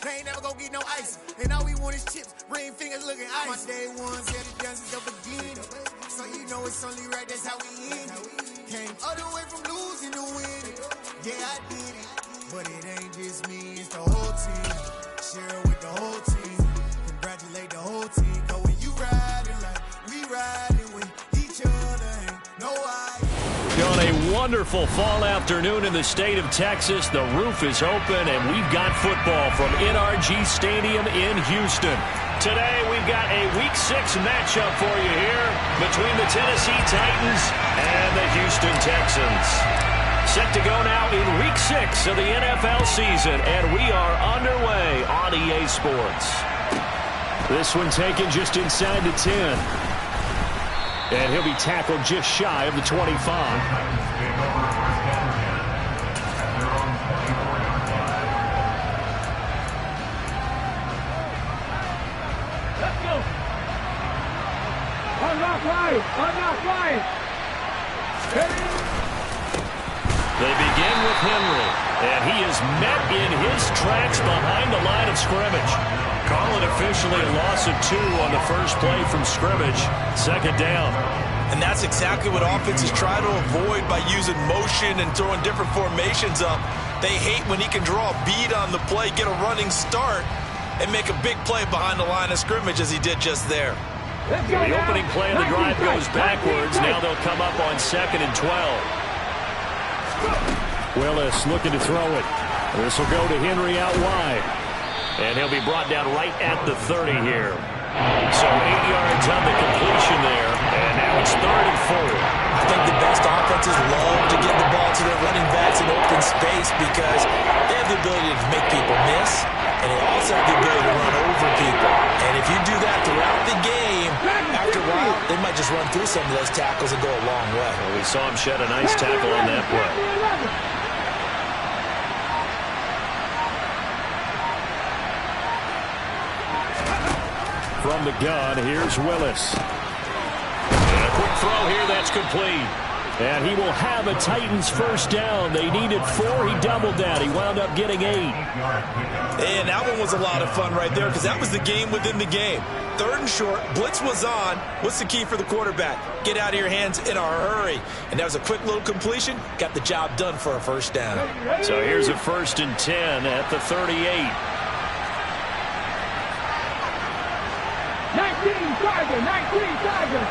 They ain't never gonna get no ice. And all we want is chips, ring fingers looking ice. My day ones, yeah, the dance is the beginning. So you know it's only right, that's how we end it. Came all the way from losing to winning. Yeah, I did it. But it ain't just me, it's the whole team. Share it with the whole team. Congratulate the whole team. Cause when you riding like we riding with each other, ain't no idea. On a wonderful fall afternoon in the state of Texas, the roof is open, and we've got football from NRG Stadium in Houston. Today, we've got a Week 6 matchup for you here between the Tennessee Titans and the Houston Texans. Set to go now in Week 6 of the NFL season, and we are underway on EA Sports. This one taken just inside the 10. And he'll be tackled just shy of the 25. Let's go. Unlock right. They begin with Henry, and he is met in his tracks behind the line of scrimmage. Call it officially a loss of 2 on the first play from scrimmage. Second down. And that's exactly what offenses try to avoid by using motion and throwing different formations up. They hate when he can draw a bead on the play, get a running start, and make a big play behind the line of scrimmage as he did just there. The opening play of the drive goes backwards. Now they'll come up on 2nd and 12. Willis looking to throw it. This will go to Henry out wide. And he'll be brought down right at the 30 here. So 8 yards on the completion there. And now it's 3rd and 4. I think the best offenses love to get the ball to their running backs in open space because they have the ability to make people miss. And they also have the ability to run over people. And if you do that throughout the game, after a while, they might just run through some of those tackles and go a long way. Well, we saw him shed a nice tackle on that play. From the gun, here's Willis. And a quick throw here, that's complete. And he will have a Titans first down. They needed 4. He doubled that. He wound up getting 8. And that one was a lot of fun right there because that was the game within the game. 3rd and short, blitz was on. What's the key for the quarterback? Get out of your hands in a hurry. And that was a quick little completion. Got the job done for a first down. So here's a 1st and 10 at the 38. 19 Tiger.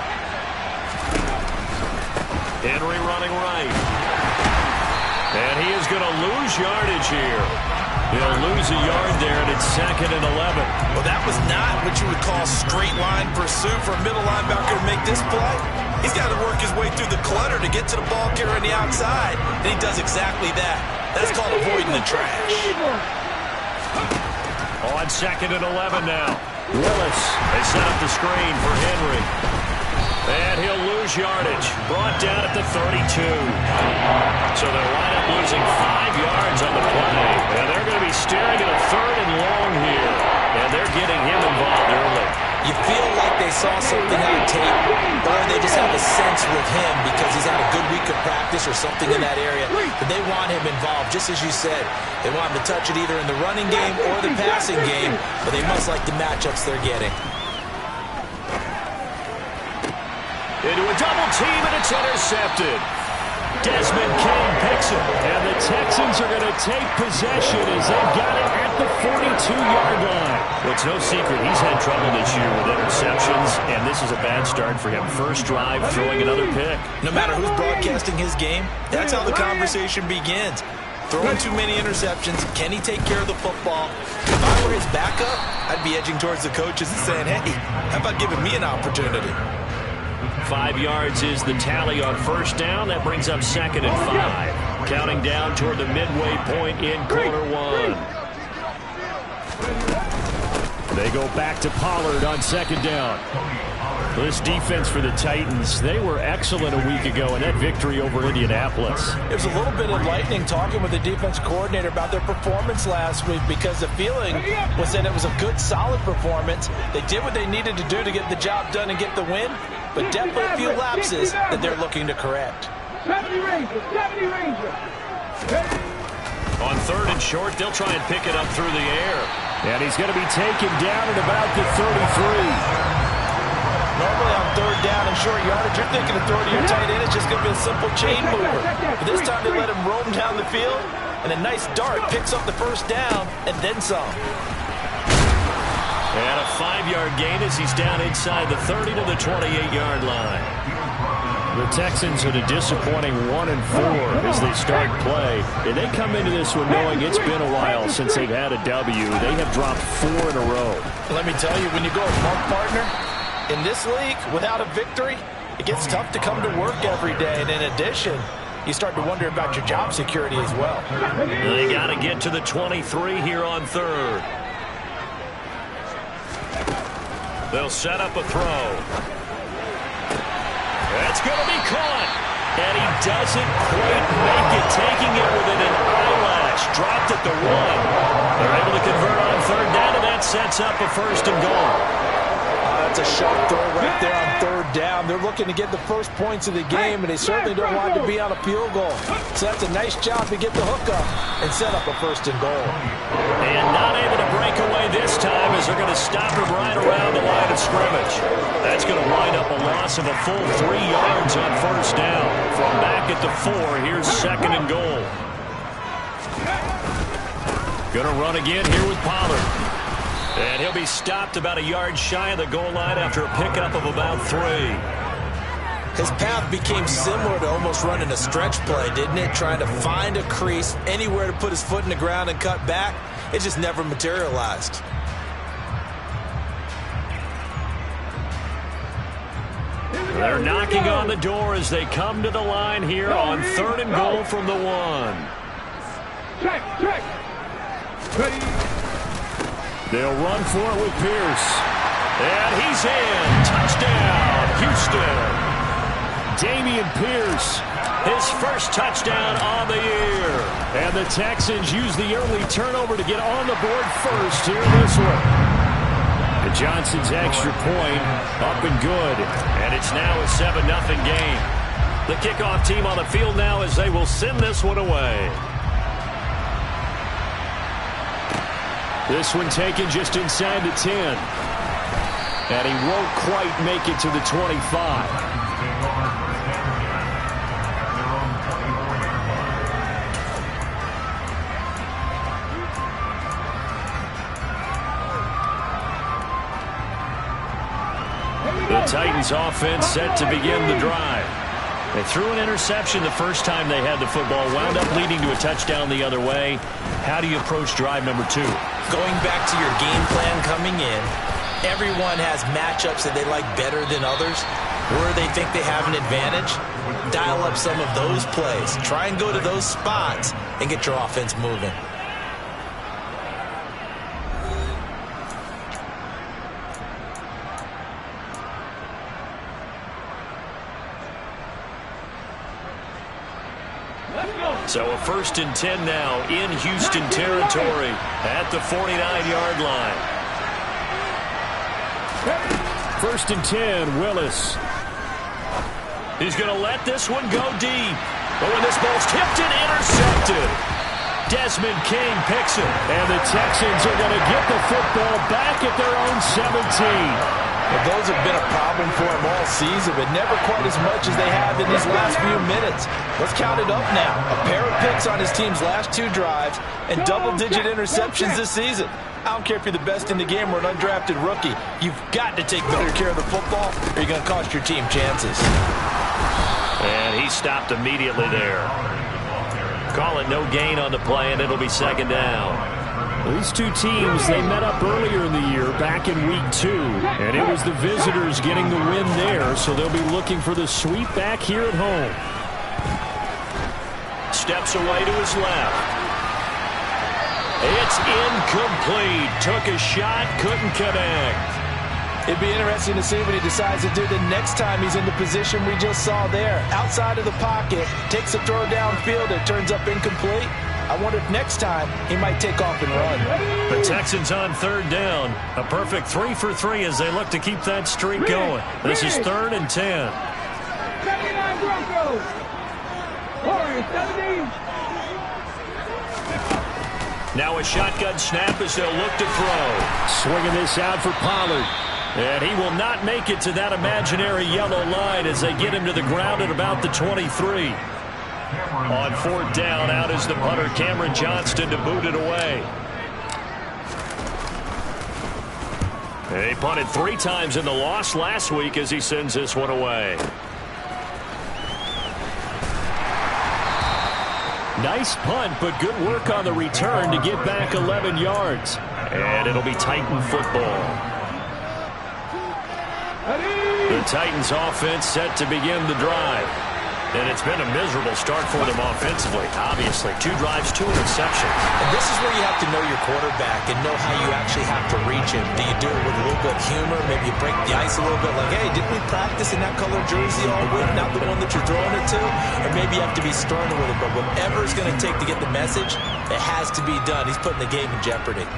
Henry running right. And he is going to lose yardage here. He'll lose a yard there, and it's 2nd and 11. Well, that was not what you would call straight line pursuit for a middle linebacker to make this play. He's got to work his way through the clutter to get to the ball carrier on the outside, and he does exactly that. That's called avoiding the trash. On 2nd and 11 now. Willis, they set up the screen for Henry. And he'll lose yardage. Brought down at the 32. So they'll wind up losing 5 yards on the play. And they're going to be staring at a 3rd and long here. And they're getting him involved early. You feel like they saw something on tape, or they just have a sense with him because he's had a good week of practice or something in that area. But they want him involved, just as you said. They want him to touch it either in the running game or the passing game, but they must like the matchups they're getting. Into a double team, and it's intercepted. Desmond King picks it, and the Texans are going to take possession as they've got it at the 42-yard line. Well, it's no secret he's had trouble this year with interceptions, and this is a bad start for him. First drive, throwing another pick. No matter who's broadcasting his game, that's how the conversation begins. Throwing too many interceptions, can he take care of the football? If I were his backup, I'd be edging towards the coaches and saying, hey, how about giving me an opportunity? 5 yards is the tally on first down. That brings up 2nd and 5. Counting down toward the midway point in quarter 1. They go back to Pollard on 2nd down. This defense for the Titans, they were excellent a week ago in that victory over Indianapolis. It was a little bit enlightening talking with the defense coordinator about their performance last week because the feeling was that it was a good, solid performance. They did what they needed to do to get the job done and get the win, but definitely a few lapses that they're looking to correct. 70 Ranger. On 3rd and short, they'll try and pick it up through the air. And he's going to be taken down at about the 33. Normally on 3rd down and short yardage, you're thinking of throwing to your tight end. It's just going to be a simple chain mover. But this time they let him roam down the field, and a nice dart picks up the 1st down and then some. And a 5-yard gain as he's down inside the 30 to the 28-yard line. The Texans at a disappointing 1-4 as they start play. And they come into this one knowing it's been a while since they've had a W. They have dropped 4 in a row. Let me tell you, when you go with Mark Partner, in this league, without a victory, it gets tough to come to work every day. And in addition, you start to wonder about your job security as well. They got to get to the 23 here on 3rd. They'll set up a throw. That's going to be caught. And he doesn't quite make it, taking it within an eyelash. Dropped at the 1. They're able to convert on 3rd down, and that sets up a 1st and goal. That's a sharp throw right there on 3rd down. They're looking to get the first points of the game, and they certainly don't want to be on a field goal. So that's a nice job to get the hook up and set up a 1st and goal. And not able to break away this time as they're going to stop him right around the line of scrimmage. That's going to wind up a loss of a full 3 yards on 1st down. From back at the 4, here's 2nd and goal. Going to run again here with Pollard. And he'll be stopped about a yard shy of the goal line after a pickup of about 3. His path became similar to almost running a stretch play, didn't it? Trying to find a crease, anywhere to put his foot in the ground and cut back. It just never materialized. They're knocking on the door as they come to the line here on 3rd and goal from the 1. Check. Ready. They'll run for it with Pierce. And he's in. Touchdown, Houston. Dameon Pierce, his first touchdown on the year. And the Texans use the early turnover to get on the board first here in this one. And Johnson's extra point up and good. And it's now a 7-0 game. The kickoff team on the field now as they will send this one away. This one taken just inside the 10. And he won't quite make it to the 25. The Titans offense set to begin the drive. They threw an interception the first time they had the football, wound up leading to a touchdown the other way. How do you approach drive number 2? Going back to your game plan coming in, everyone has matchups that they like better than others, where they think they have an advantage. Dial up some of those plays. Try and go to those spots and get your offense moving. So a 1st and 10 now in Houston territory at the 49-yard line. 1st and 10, Willis. He's going to let this one go deep. But when this ball's tipped and intercepted, Desmond King picks it. And the Texans are going to get the football back at their own 17. Well, those have been a problem for him all season, but never quite as much as they have in these last few minutes. Let's count it up now. A pair of picks on his team's last 2 drives and double-digit interceptions this season. I don't care if you're the best in the game or an undrafted rookie. You've got to take better care of the football or you're going to cost your team chances. And he stopped immediately there. Call it no gain on the play, and it'll be 2nd down. These two teams, they met up earlier in the year, back in week 2, and it was the visitors getting the win there, so they'll be looking for the sweep back here at home. Steps away to his left. It's incomplete. Took a shot, couldn't connect. It'd be interesting to see what he decides to do the next time he's in the position we just saw there. Outside of the pocket, takes a throw downfield, it turns up incomplete. I wonder if next time he might take off and run. The Texans on 3rd down. A perfect 3 for 3 as they look to keep that streak going. This is 3rd and 10. 79 Broncos. 17. Now a shotgun snap as they'll look to throw. Swinging this out for Pollard. And he will not make it to that imaginary yellow line as they get him to the ground at about the 23. On fourth down, out is the punter, Cameron Johnston, to boot it away. He punted 3 times in the loss last week as he sends this one away. Nice punt, but good work on the return to get back 11 yards. And it'll be Titan football. The Titans offense set to begin the drive. And it's been a miserable start for them offensively. Obviously, 2 drives, 2 interceptions. And this is where you have to know your quarterback and know how you actually have to reach him. Do you do it with a little bit of humor? Maybe you break the ice a little bit, like, hey, didn't we practice in that color jersey all week, not the one that you're throwing it to? Or maybe you have to be sterner with it. But whatever it's going to take to get the message, it has to be done. He's putting the game in jeopardy.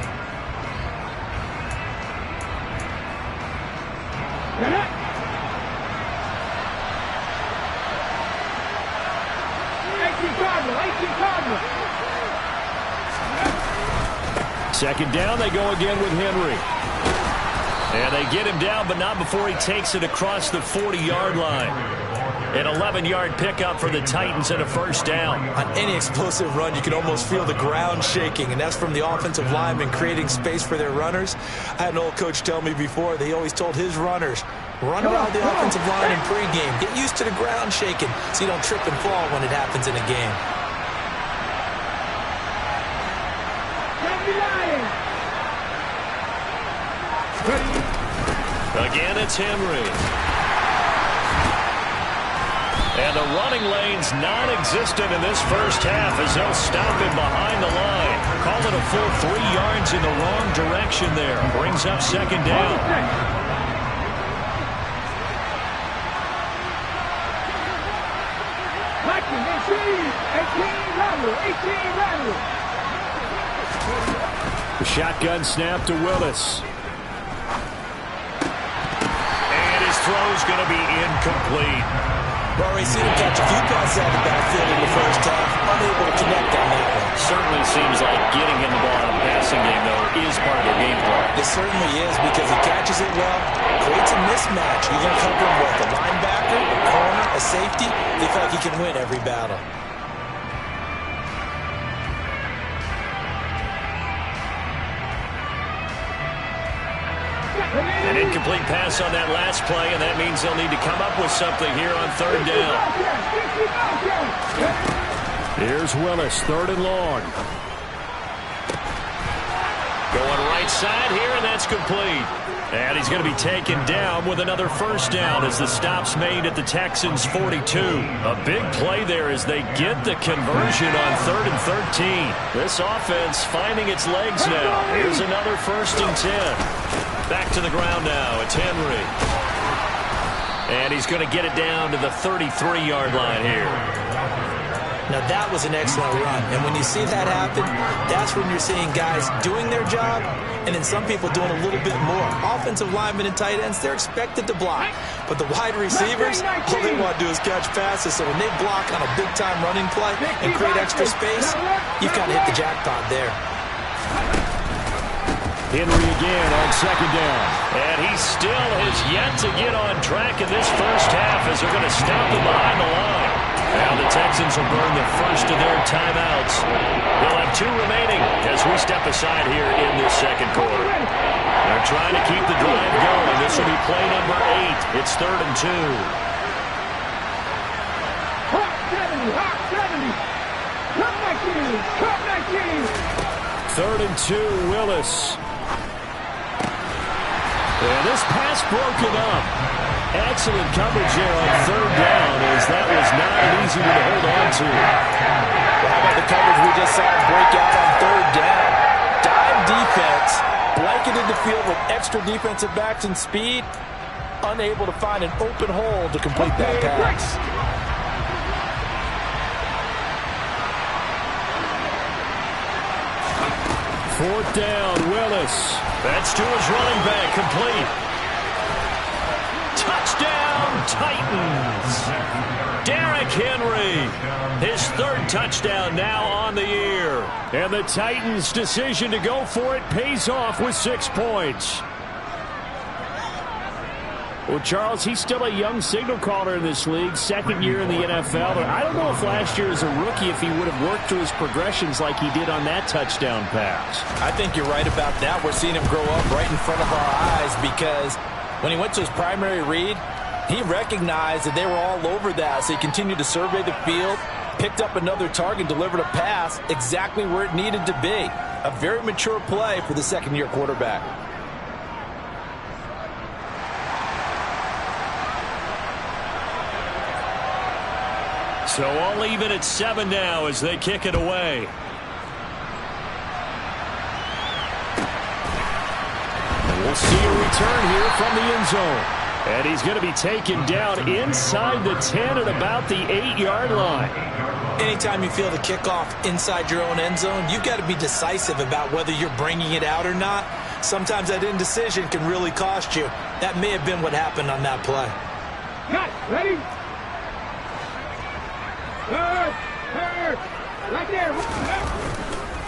Second down, they go again with Henry. And they get him down, but not before he takes it across the 40-yard line. An 11-yard pickup for the Titans and a first down. On any explosive run, you can almost feel the ground shaking, and that's from the offensive linemen creating space for their runners. I had an old coach tell me before that he always told his runners, run around the offensive line in pregame. Get used to the ground shaking so you don't trip and fall when it happens in a game. Again, it's Henry. And the running lane's non-existent in this first half as they'll stop him behind the line. Call it a full 3 yards in the wrong direction there. Brings up second down. The shotgun snap to Willis. Throw's going to be incomplete. We've already seen him catch a few passes out of the backfield in the first half. Unable to connect on that one. Certainly seems like getting him the ball in a passing game, though, is part of their game plan. It certainly is because he catches it well, creates a mismatch. You're going to cover him with a linebacker, a corner, a safety. They feel like he can win every battle. An incomplete pass on that last play, and that means they'll need to come up with something here on third down. Here's Willis, 3rd and long. Going right side here, and that's complete. And he's going to be taken down with another first down as the stop's made at the Texans' 42. A big play there as they get the conversion on 3rd and 13. This offense finding its legs now. Here's another 1st and 10. Back to the ground now. It's Henry. And he's going to get it down to the 33-yard line here. Now, that was an excellent run. And when you see that happen, that's when you're seeing guys doing their job and then some people doing a little bit more. Offensive linemen and tight ends, they're expected to block. But the wide receivers, all they want to do is catch passes. So when they block on a big-time running play and create extra space, you've kind of hit the jackpot there. Henry again on second down. And he still has yet to get on track in this first half as they're going to stop him behind the line. Now the Texans will burn the first of their timeouts. They'll have 2 remaining as we step aside here in this second quarter. They're trying to keep the drive going. This will be play number 8. It's 3rd and 2. Third and 2, Willis. And this pass broken up. Excellent coverage there on 3rd down as that was not an easy one to hold on to. Well, how about the coverage we just saw break out on 3rd down? Dive defense, blanketed the field with extra defensive backs and speed, unable to find an open hole to complete that pass. Fourth down, Willis. That's to his running back, complete. Touchdown, Titans. Derrick Henry. His third touchdown now on the year. And the Titans' decision to go for it pays off with 6 points. Well, Charles, he's still a young signal caller in this league, second year in the NFL. I don't know if last year as a rookie if he would have worked through his progressions like he did on that touchdown pass. I think you're right about that. We're seeing him grow up right in front of our eyes because when he went to his primary read, he recognized that they were all over that, so he continued to survey the field, picked up another target, delivered a pass exactly where it needed to be. A very mature play for the second-year quarterback. So all even at 7 now as they kick it away. We'll see a return here from the end zone. And he's going to be taken down inside the 10 at about the 8-yard line. Anytime you feel the kickoff inside your own end zone, you've got to be decisive about whether you're bringing it out or not. Sometimes that indecision can really cost you. That may have been what happened on that play. Cut. Ready? Right there.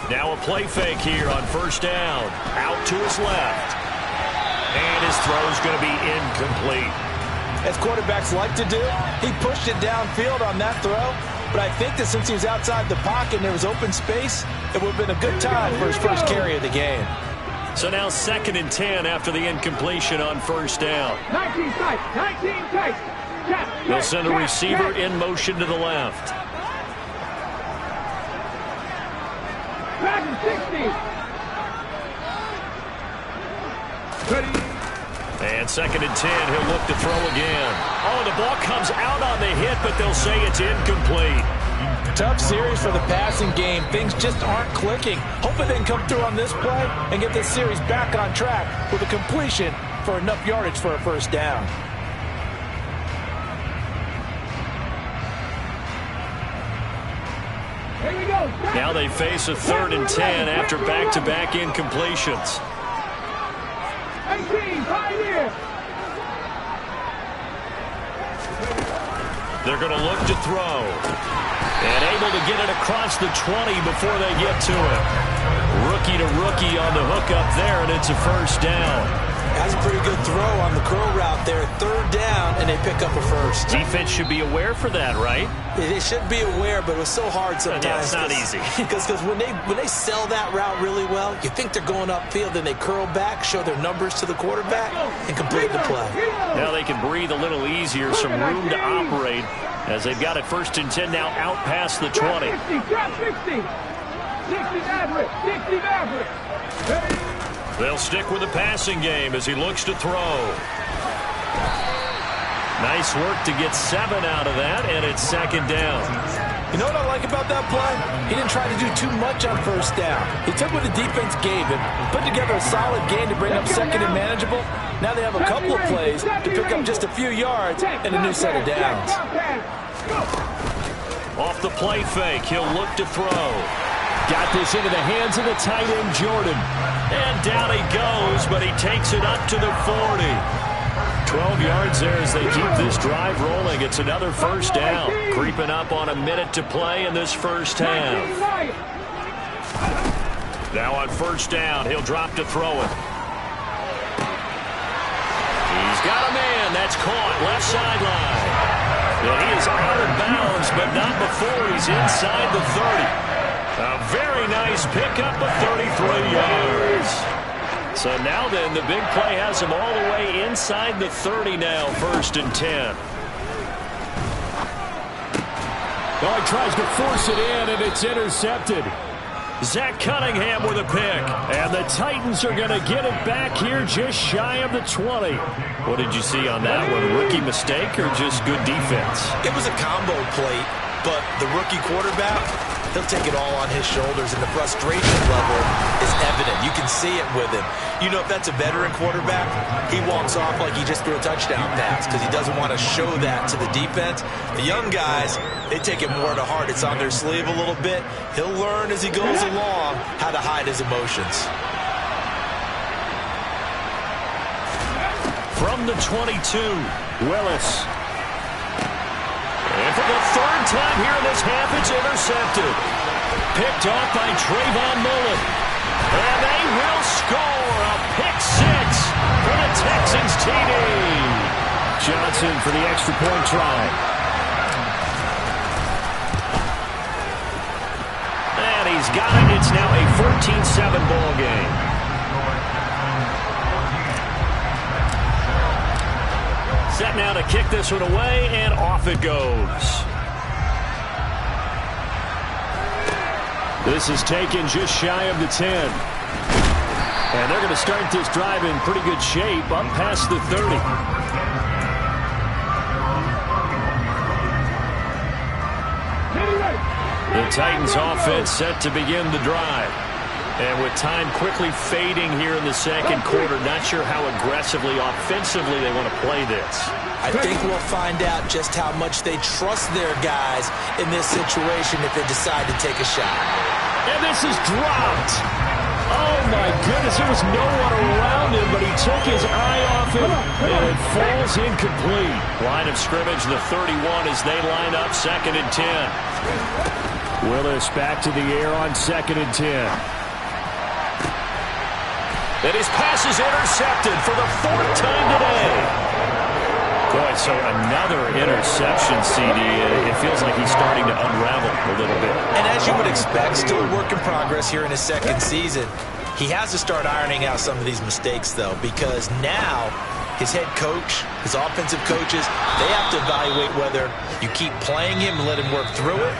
Now a play fake here on first down. Out to his left. And his throw's going to be incomplete. As quarterbacks like to do, he pushed it downfield on that throw. But I think that since he was outside the pocket and there was open space, it would have been a good time for his first carry of the game. So now 2nd and 10 after the incompletion on first down. 19 tight. 19 tight. They'll send a receiver in motion to the left. Madden 60. Ready. And 2nd and 10, he'll look to throw again. Oh, the ball comes out on the hit, but they'll say it's incomplete. Tough series for the passing game. Things just aren't clicking. Hoping they can come through on this play and get this series back on track with a completion for enough yardage for a first down. Here we go. Now they face a 3rd and 10 after back-to-back incompletions. 18, Pioneer. They're going to look to throw. And able to get it across the 20 before they get to it. Rookie to rookie on the hook up there, and it's a first down. That's a pretty good throw on the curl route there. 3rd down, and they pick up a first. Defense should be aware for that, right? They should be aware, but it was so hard sometimes. Yeah, it's not easy. Because when they sell that route really well, you think they're going upfield, then they curl back, show their numbers to the quarterback, and complete the play. Now they can breathe a little easier, some room to operate, as they've got it 1st and 10 now out past the 20. 60. 60 Maverick. 60 Maverick. They'll stick with the passing game as he looks to throw. Nice work to get 7 out of that, and it's 2nd down. You know what I like about that play? He didn't try to do too much on first down. He took what the defense gave him, put together a solid game to bring up 2nd and manageable. Now they have a couple of plays to pick up just a few yards and a new set of downs. Off the play fake, he'll look to throw. Got this into the hands of the tight end, Jordan. And down he goes, but he takes it up to the 40. 12 yards there as they keep this drive rolling. It's another first down. Creeping up on a minute to play in this first half. Now on first down, he'll drop to throw it. He's got a man. That's caught left sideline. And he is out of bounds, but not before he's inside the 30. A very nice pickup of 33 yards. So now then, the big play has him all the way inside the 30 now, 1st and 10. Oh, he tries to force it in, and it's intercepted. Zach Cunningham with a pick. And the Titans are going to get it back here just shy of the 20. What did you see on that one? Rookie mistake or just good defense? It was a combo plate, but the rookie quarterback, he'll take it all on his shoulders, and the frustration level is evident. You can see it with him. You know, if that's a veteran quarterback, he walks off like he just threw a touchdown pass because he doesn't want to show that to the defense. The young guys, they take it more to heart. It's on their sleeve a little bit. He'll learn as he goes along how to hide his emotions. From the 22, Willis. And from the third time here in this half, it's intercepted. Picked off by Trayvon Mullen. And they will score a pick six for the Texans TD. Johnson for the extra point try. And he's got it. It's now a 14-7 ball game. Set now to kick this one away, and off it goes. This is taken just shy of the 10. And they're going to start this drive in pretty good shape, up past the 30. The Titans offense set to begin the drive. And with time quickly fading here in the second quarter, not sure how aggressively, offensively they want to play this. I think we'll find out just how much they trust their guys in this situation if they decide to take a shot. And this is dropped. Oh, my goodness. There was no one around him, but he took his eye off it, and it falls incomplete. Line of scrimmage, the 31 as they line up, 2nd and 10. Willis back to the air on 2nd and 10. And his pass is intercepted for the 4th time today. Boy, so another interception, CD. It feels like he's starting to unravel a little bit. And as you would expect, still a work in progress here in his second season. He has to start ironing out some of these mistakes, though, because now his head coach, his offensive coaches, they have to evaluate whether you keep playing him and let him work through it,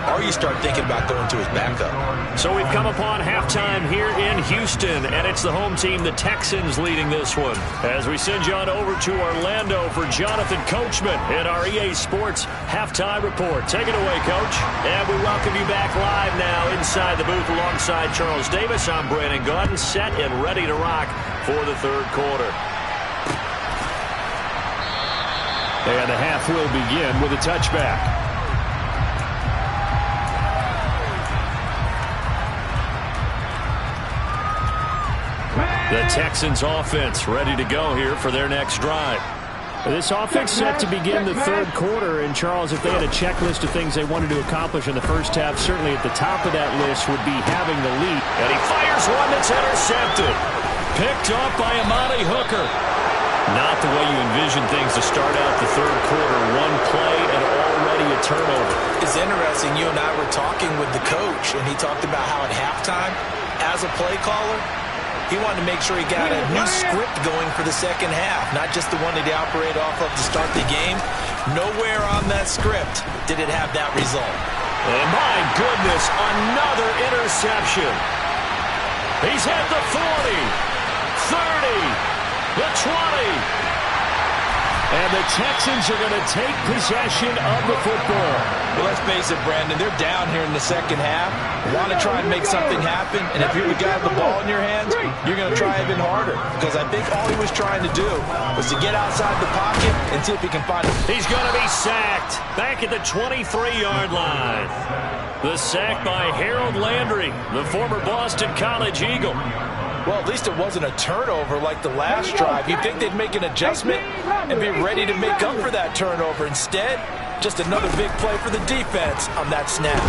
or you start thinking about going to his backup. So we've come upon halftime here in Houston, and it's the home team, the Texans, leading this one. As we send you on over to Orlando for Jonathan Coachman in our EA Sports Halftime Report. Take it away, Coach. And we welcome you back live now inside the booth alongside Charles Davis. I'm Brandon Gaudin, set and ready to rock for the third quarter. And the half will begin with a touchback. The Texans offense ready to go here for their next drive. This offense set to begin the third quarter. And, Charles, if they had a checklist of things they wanted to accomplish in the first half, certainly at the top of that list would be having the lead. And he fires one that's intercepted. Picked off by Amani Hooker. Not the way you envision things to start out the third quarter. One play and already a turnover. It's interesting. You and I were talking with the coach, and he talked about how at halftime, as a play caller, he wanted to make sure he got a new script going for the second half, not just the one that he operated off of to start the game. Nowhere on that script did it have that result. And my goodness, another interception. He's hit the 40, 30, the 20. And the Texans are going to take possession of the football. Well, let's face it, Brandon, they're down here in the second half. Want to try and make something happen, and if you're the guy with the ball in your hands, you're going to try even harder. Because I think all he was trying to do was to get outside the pocket and see if he can find it. He's going to be sacked back at the 23-yard line. The sack by Harold Landry, the former Boston College Eagle. Well, at least it wasn't a turnover like the last drive. You'd think they'd make an adjustment and be ready to make up for that turnover. Instead, just another big play for the defense on that snap.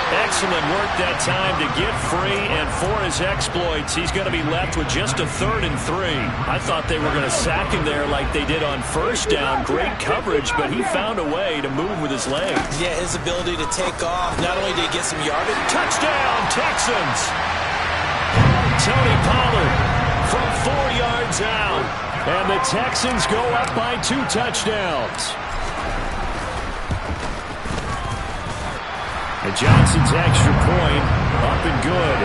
Excellent work that time to get free, and for his exploits, he's going to be left with just a 3rd and 3. I thought they were going to sack him there like they did on first down. Great coverage, but he found a way to move with his legs. Yeah, his ability to take off, not only did he get some yardage. Touchdown, Texans! Tony Pollard from 4 yards out. And the Texans go up by 2 touchdowns. And Johnson's extra point up and good.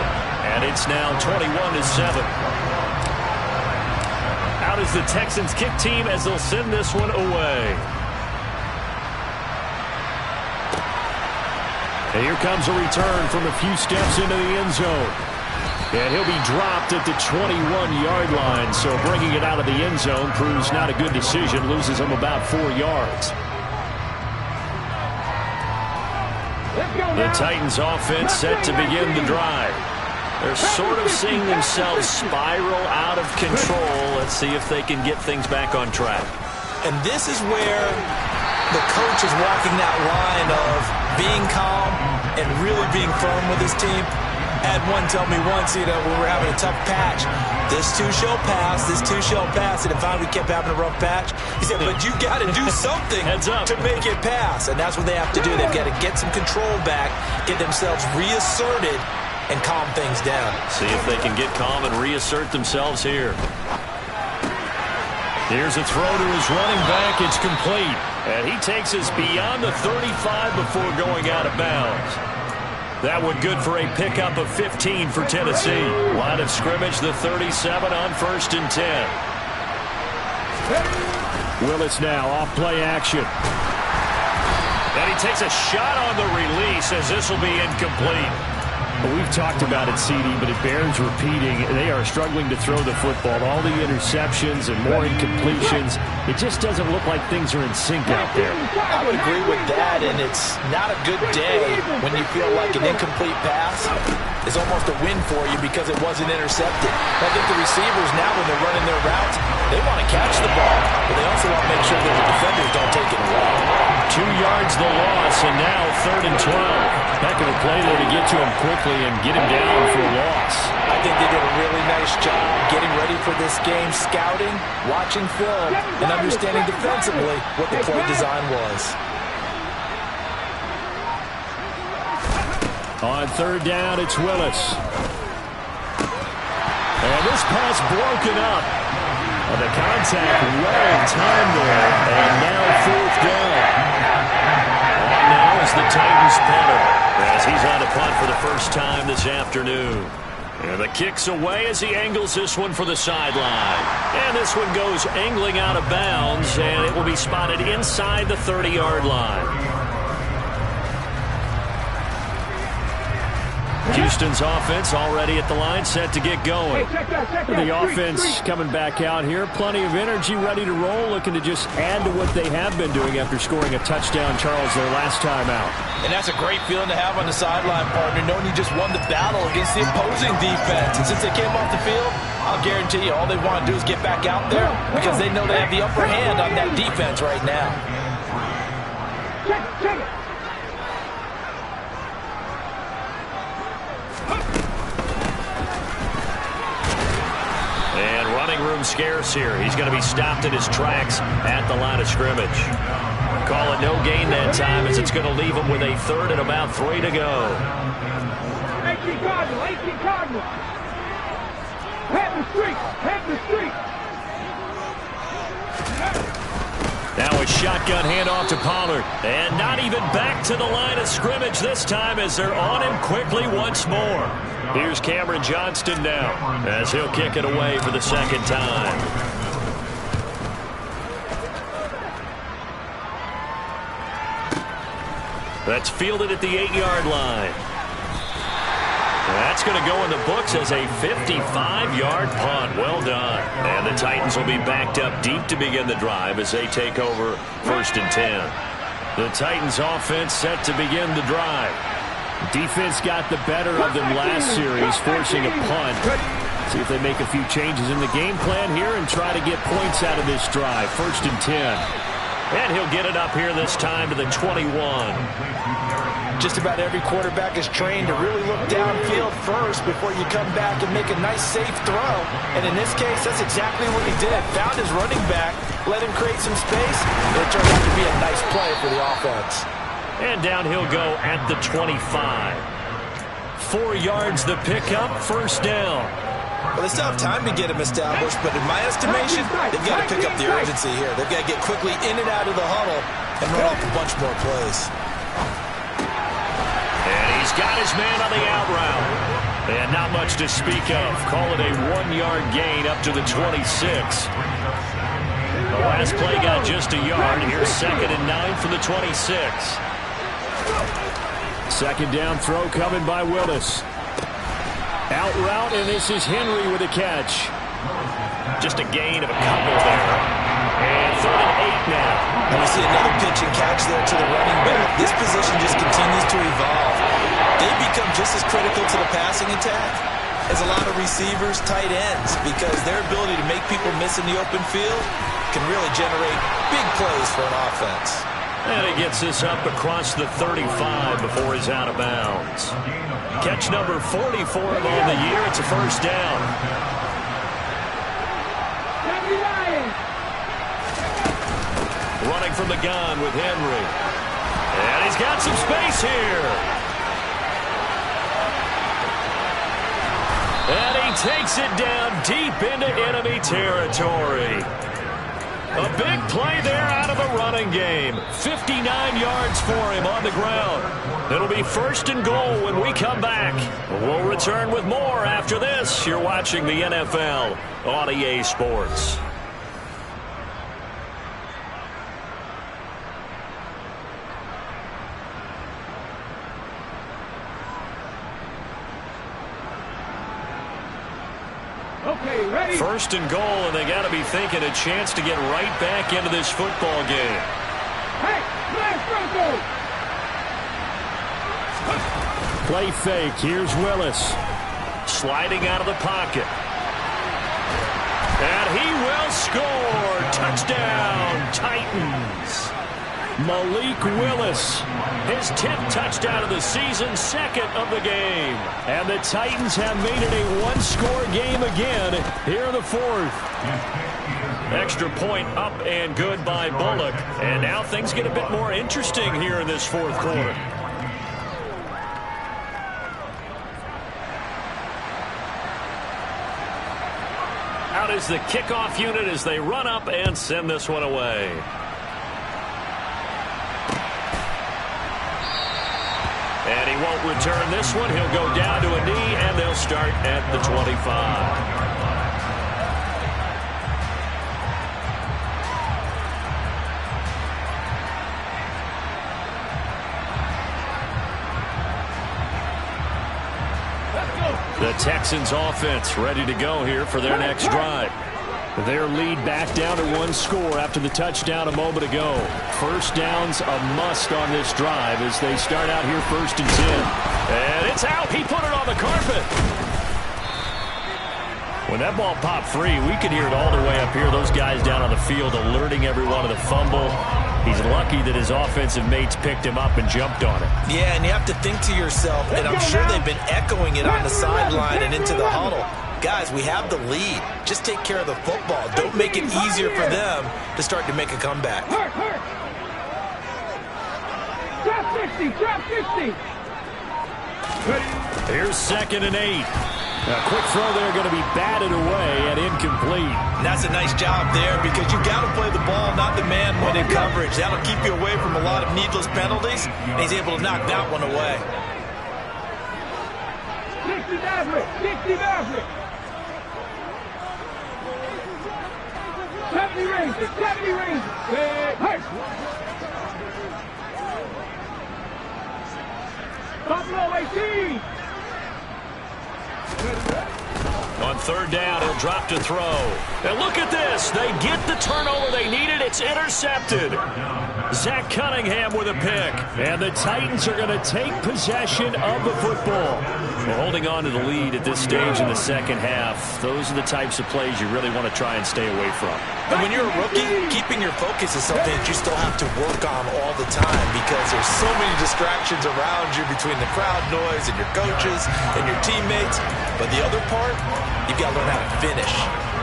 And it's now 21-7. Out is the Texans kick team as they'll send this one away. And here comes a return from a few steps into the end zone. And he'll be dropped at the 21-yard line. So bringing it out of the end zone proves not a good decision. Loses him about 4 yards. The Titans offense set to begin the drive. They're sort of seeing themselves spiral out of control. Let's see if they can get things back on track. And this is where the coach is walking that line of being calm and really being firm with his team. Had one tell me once, when we were having a tough patch, this too shall pass, this too shall pass. And if we kept having a rough patch, he said, but you got to do something to make it pass. And that's what they have to do. They've got to get some control back, get themselves reasserted, and calm things down. See if they can get calm and reassert themselves here. Here's a throw to his running back. It's complete. And he takes us beyond the 35 before going out of bounds. That one good for a pickup of 15 for Tennessee. Line of scrimmage, the 37 on 1st and 10. Willis now off play action. And he takes a shot on the release as this will be incomplete. We've talked about it, CD, but it bears repeating. They are struggling to throw the football. All the interceptions and more incompletions. It just doesn't look like things are in sync out there. I would agree with that, and it's not a good day when you feel like an incomplete pass is almost a win for you because it wasn't intercepted. I think the receivers now, when they're running their routes, they want to catch the ball, but they also want to make sure that the defenders don't take it away. 2 yards the loss, and now 3rd and 12. Heck of a play there to get to him quickly and get him down for a loss. I think they did a really nice job getting ready for this game, scouting, watching film, and understanding defensively what the play design was. On 3rd down, it's Willis. And this pass broken up. The contact well in time there, and now 4th down. On now is the Titans punter, as he's on a punt for the first time this afternoon. And the kick's away as he angles this one for the sideline. And this one goes angling out of bounds, and it will be spotted inside the 30-yard line. Houston's offense already at the line, set to get going. The offense coming back out here. Plenty of energy, ready to roll, looking to just add to what they have been doing after scoring a touchdown, Charles, their last time out. And that's a great feeling to have on the sideline, partner, knowing you just won the battle against the opposing defense. And since they came off the field, I'll guarantee you all they want to do is get back out there because they know they have the upper hand on that defense right now. Check it. And running room scarce here. He's going to be stopped in his tracks at the line of scrimmage. Call it no gain that time as it's going to leave him with a 3rd and about 3 to go. 18 Cardinal. Head the street. Now a shotgun handoff to Pollard. And not even back to the line of scrimmage this time as they're on him quickly once more. Here's Cameron Johnston now as he'll kick it away for the 2nd time. That's fielded at the 8-yard line. That's going to go in the books as a 55-yard punt. Well done. And the Titans will be backed up deep to begin the drive as they take over 1st and 10. The Titans offense set to begin the drive. Defense got the better of them last series, forcing a punt. See if they make a few changes in the game plan here and try to get points out of this drive. 1st and 10. And he'll get it up here this time to the 21. Just about every quarterback is trained to really look downfield first before you come back and make a nice, safe throw. And in this case, that's exactly what he did. Found his running back, let him create some space, and it turned out to be a nice play for the offense. And down he'll go at the 25. 4 yards the pickup, 1st down. Well, they still have time to get him established, but in my estimation, they've got to pick up the urgency here. They've got to get quickly in and out of the huddle and run off a bunch more plays. And he's got his man on the out route. And not much to speak of. Call it a 1-yard gain up to the 26. The last play got just a yard. Here's 2nd and 9 from the 26. 2nd down throw coming by Willis. Out route, and this is Henry with a catch. Just a gain of a couple there. And 3rd and 8 now. And we see another pitch and catch there to the running back. This position just continues to evolve. They become just as critical to the passing attack is a lot of receivers, tight ends, because their ability to make people miss in the open field can really generate big plays for an offense. And he gets this up across the 35 before he's out of bounds. Catch number 44 on the year. It's a first down. Running from the gun with Henry. And he's got some space here. And he takes it down deep into enemy territory. A big play there out of the running game. 59 yards for him on the ground. It'll be first and goal when we come back. We'll return with more after this. You're watching the NFL on EA Sports. Okay, ready. First and goal, and they got to be thinking a chance to get right back into this football game. Hey, last Bronco. Play fake. Here's Willis. Sliding out of the pocket. And he will score. Touchdown, Titans. Malik Willis. His 10th touchdown of the season, second of the game. And the Titans have made it a one-score game again here in the fourth. Extra point up and good by Bullock. And now things get a bit more interesting here in this fourth quarter. Out is the kickoff unit as they run up and send this one away. And he won't return this one. He'll go down to a knee, and they'll start at the 25. The Texans offense ready to go here for their next drive. Their lead back down to one score after the touchdown a moment ago. First down's a must on this drive as they start out here first and 10. And it's out. He put it on the carpet. When that ball popped free, we could hear it all the way up here. Those guys down on the field alerting everyone of the fumble. He's lucky that his offensive mates picked him up and jumped on it. Yeah, and you have to think to yourself, and I'm sure they've been echoing it on the sideline and into the huddle. Guys, we have the lead. Just take care of the football. Don't make it easier for them to start to make a comeback. Drop 60, drop 60. Here's 2nd and 8. A quick throw there going to be batted away and incomplete. And that's a nice job there because you've got to play the ball, not the man when in coverage. That'll keep you away from a lot of needless penalties, and he's able to knock that one away. 60 Maverick, 60 Maverick. 70 Rangers, 70 Rangers. Hey. Buffalo 18. On third down, he'll drop to throw. And look at this. They get the turnover they needed. It's intercepted. Zach Cunningham with a pick. And the Titans are going to take possession of the football. Well, holding on to the lead at this stage in the second half, those are the types of plays you really want to try and stay away from. And when you're a rookie, keeping your focus is something that you still have to work on all the time because there's so many distractions around you between the crowd noise and your coaches and your teammates. But the other part, you've got to learn how to finish.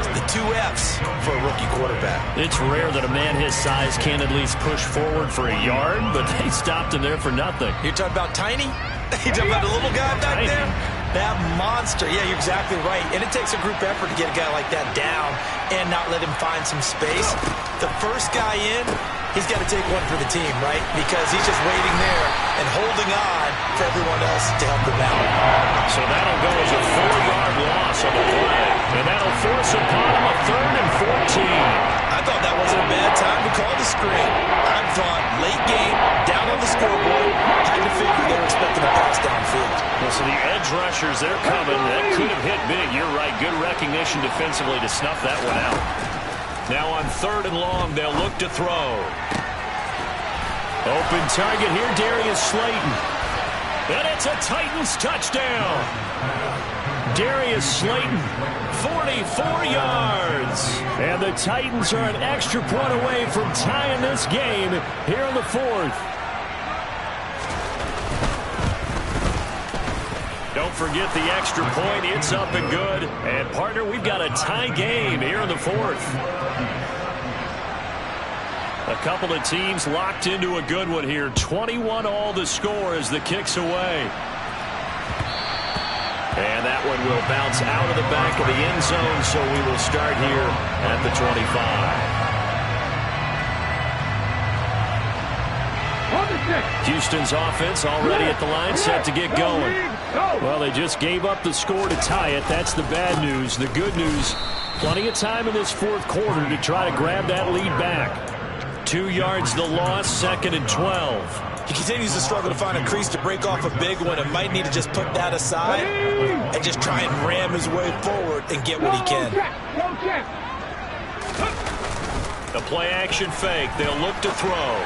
It's the 2 F's for a rookie quarterback. It's rare that a man his size can't at least push forward for a yard, but they stopped him there for nothing. You're talking about Tiny? You're talking about the little guy back there? That monster. Yeah, you're exactly right. And it takes a group effort to get a guy like that down and not let him find some space. The first guy in, he's got to take one for the team, right? Because he's just waiting there and holding on for everyone else to help him out. So that'll go as a 4-yard loss on the play. And that'll force upon him a 3rd and 14. I thought that wasn't a bad time to call the screen. I thought late game, down on the scoreboard, had to figure they were expecting a pass downfield. Well, so the edge rushers, they're coming. That could have hit big. You're right. Good recognition defensively to snuff that one out. Now on 3rd and long, they'll look to throw. Open target here, Darius Slayton. And it's a Titans touchdown. Darius Slayton, 44 yards. And the Titans are an extra point away from tying this game here in the fourth. Don't forget the extra point. It's up and good. And, partner, we've got a tie game here in the fourth. A couple of teams locked into a good one here. 21 all the score as the kick's away. And that one will bounce out of the back of the end zone, so we will start here at the 25. Houston's offense already at the line, set to get going. Well, they just gave up the score to tie it. That's the bad news. The good news, plenty of time in this fourth quarter to try to grab that lead back. 2 yards the loss, 2nd and 12. He continues to struggle to find a crease to break off a big one and might need to just put that aside and just try and ram his way forward and get what he can. The play-action fake. They'll look to throw.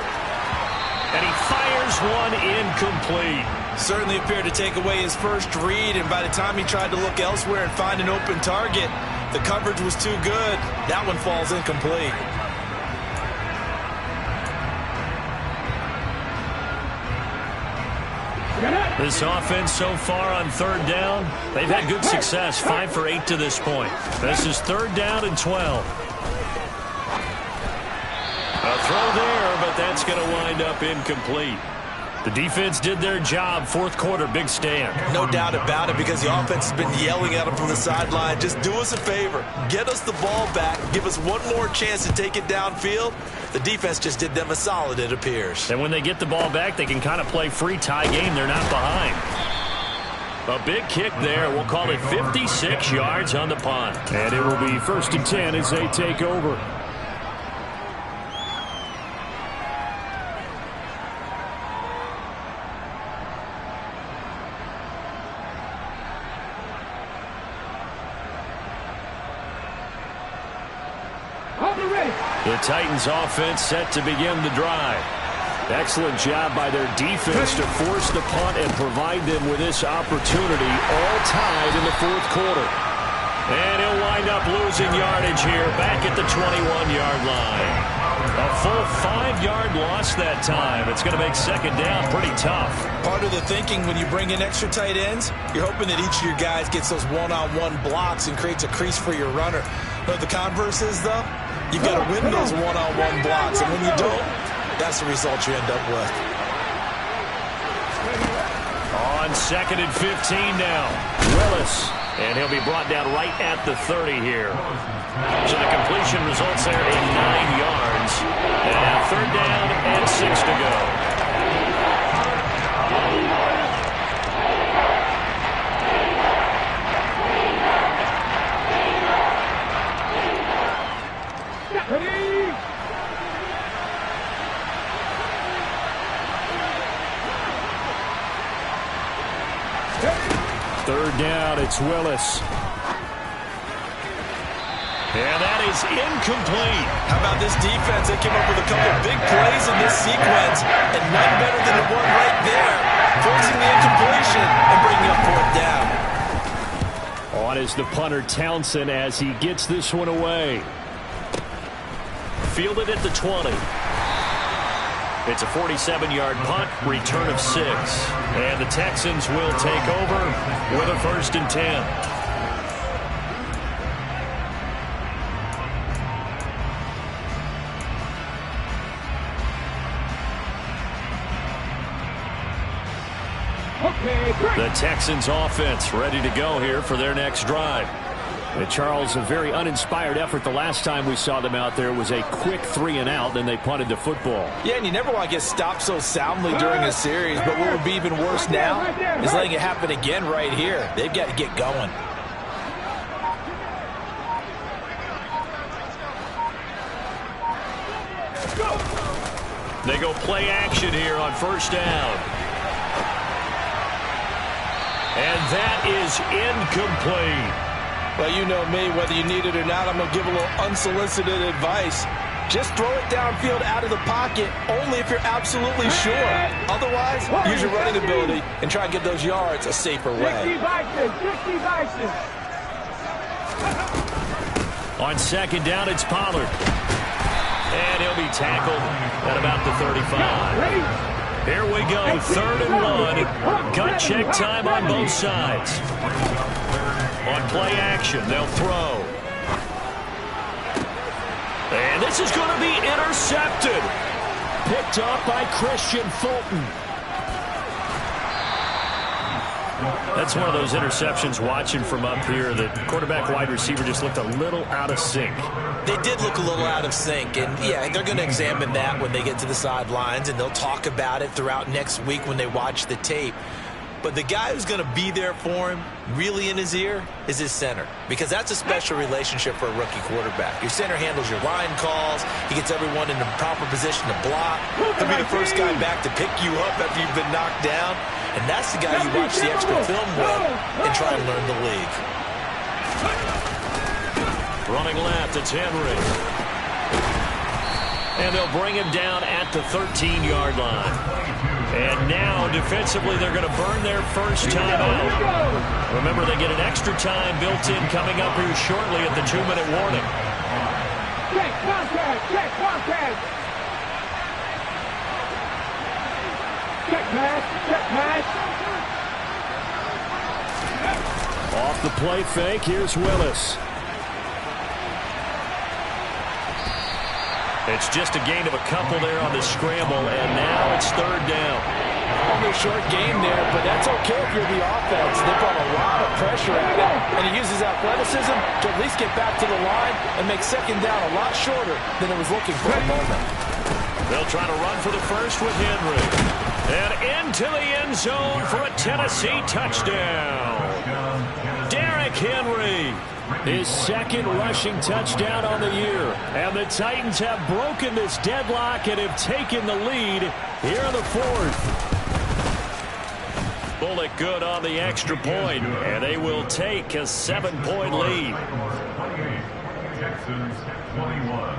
And he fires one incomplete. Certainly appeared to take away his first read, and by the time he tried to look elsewhere and find an open target, the coverage was too good. That one falls incomplete. This offense so far on 3rd down, they've had good success, 5 for 8 to this point. This is 3rd down and 12. A throw there, but that's going to wind up incomplete. The defense did their job. 4th quarter, big stand. No doubt about it, because the offense has been yelling at him from the sideline. Just do us a favor. Get us the ball back. Give us one more chance to take it downfield. The defense just did them a solid, it appears. And when they get the ball back, they can kind of play free tie game. They're not behind. A big kick there. We'll call it 56 yards on the punt. And it will be 1st and 10 as they take over. The Titans offense set to begin the drive. Excellent job by their defense to force the punt and provide them with this opportunity, all tied in the 4th quarter. And he'll wind up losing yardage here back at the 21-yard line. A full 5-yard loss that time. It's going to make 2nd down pretty tough. Part of the thinking when you bring in extra tight ends, you're hoping that each of your guys gets those one-on-one blocks and creates a crease for your runner. But the converse is, though, you've got to win those one-on-one blocks, and when you don't, that's the result you end up with. On 2nd and 15 now. Willis. And he'll be brought down right at the 30 here. So the completion results there in 9 yards. And 3rd down and 6 to go. Third down, it's Willis. And that is incomplete. How about this defense? They came up with a couple of big plays in this sequence, and none better than the one right there, forcing the incompletion and bringing up 4th down. On is the punter, Townsend, as he gets this one away. Fielded at the 20. It's a 47-yard punt, return of 6. And the Texans will take over with a 1st and 10. The Texans offense ready to go here for their next drive. And Charles, a very uninspired effort the last time we saw them out there. Was a quick 3-and-out, then they punted the football. Yeah, and you never want to get stopped so soundly during a series, but what would be even worse now is letting it happen again right here. They've got to get going. They go play action here on 1st down. And that is incomplete. Well, you know me, whether you need it or not, I'm going to give a little unsolicited advice. Just throw it downfield out of the pocket only if you're absolutely sure. Otherwise, use your running ability and try and get those yards a safer way. 60 Bison. On second down, it's Pollard. And he'll be tackled at about the 35. Here we go, 3rd and 1. Gut check time on both sides. On play action, they'll throw. And this is going to be intercepted. Picked up by Christian Fulton. That's one of those interceptions watching from up here that quarterback wide receiver just looked a little out of sync. They did look a little out of sync, and yeah, they're going to examine that when they get to the sidelines, and they'll talk about it throughout next week when they watch the tape. But the guy who's going to be there for him, really in his ear, is his center. Because that's a special relationship for a rookie quarterback. Your center handles your line calls. He gets everyone in the proper position to block. He'll be the first guy back to pick you up after you've been knocked down. And that's the guy you watch the extra film with and try and learn the league. Running left, it's Henry. And they'll bring him down at the 13-yard line. And now, defensively, they're going to burn their first time out. Remember, they get an extra time built in coming up here shortly at the 2-minute warning. Check contact. Check contact. Check pass. Check pass. Off the play fake, here's Willis. It's just a gain of a couple there on the scramble, and now it's 3rd down. Only a short game there, but that's okay if you're the offense. They brought a lot of pressure at him, and he uses athleticism to at least get back to the line and make second down a lot shorter than it was looking for a moment. They'll try to run for the first with Henry. And into the end zone for a Tennessee touchdown. Derrick Henry. His second rushing touchdown on the year. And the Titans have broken this deadlock and have taken the lead here in the 4th. Bullock good on the extra point, and they will take a 7-point lead. Texans 21.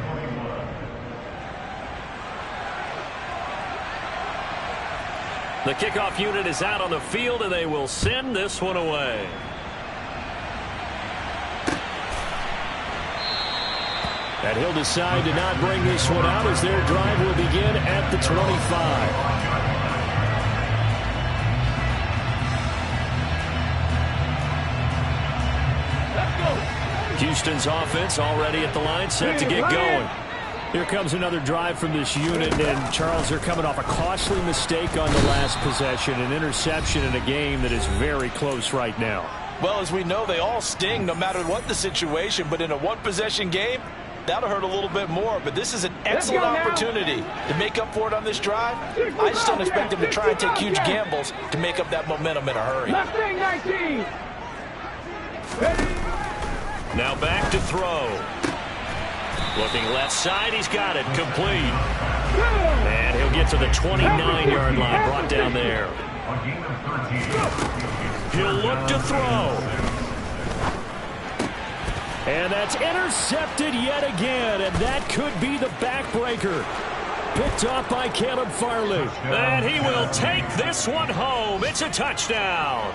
The kickoff unit is out on the field, and they will send this one away. And he'll decide to not bring this one out as their drive will begin at the 25. Houston's offense already at the line, set to get going. Here comes another drive from this unit, and Charles, they're coming off a costly mistake on the last possession, an interception in a game that is very close right now. Well, as we know, they all sting no matter what the situation, but in a one-possession game, that'll hurt a little bit more, but this is an excellent opportunity to make up for it on this drive. I just don't expect them to try and take huge gambles to make up that momentum in a hurry. Left wing 19. Now back to throw. Looking left side, he's got it, complete. And he'll get to the 29-yard line, brought down there. He'll look to throw. And that's intercepted yet again, and that could be the backbreaker. Picked off by Caleb Farley. And he will take this one home. It's a touchdown.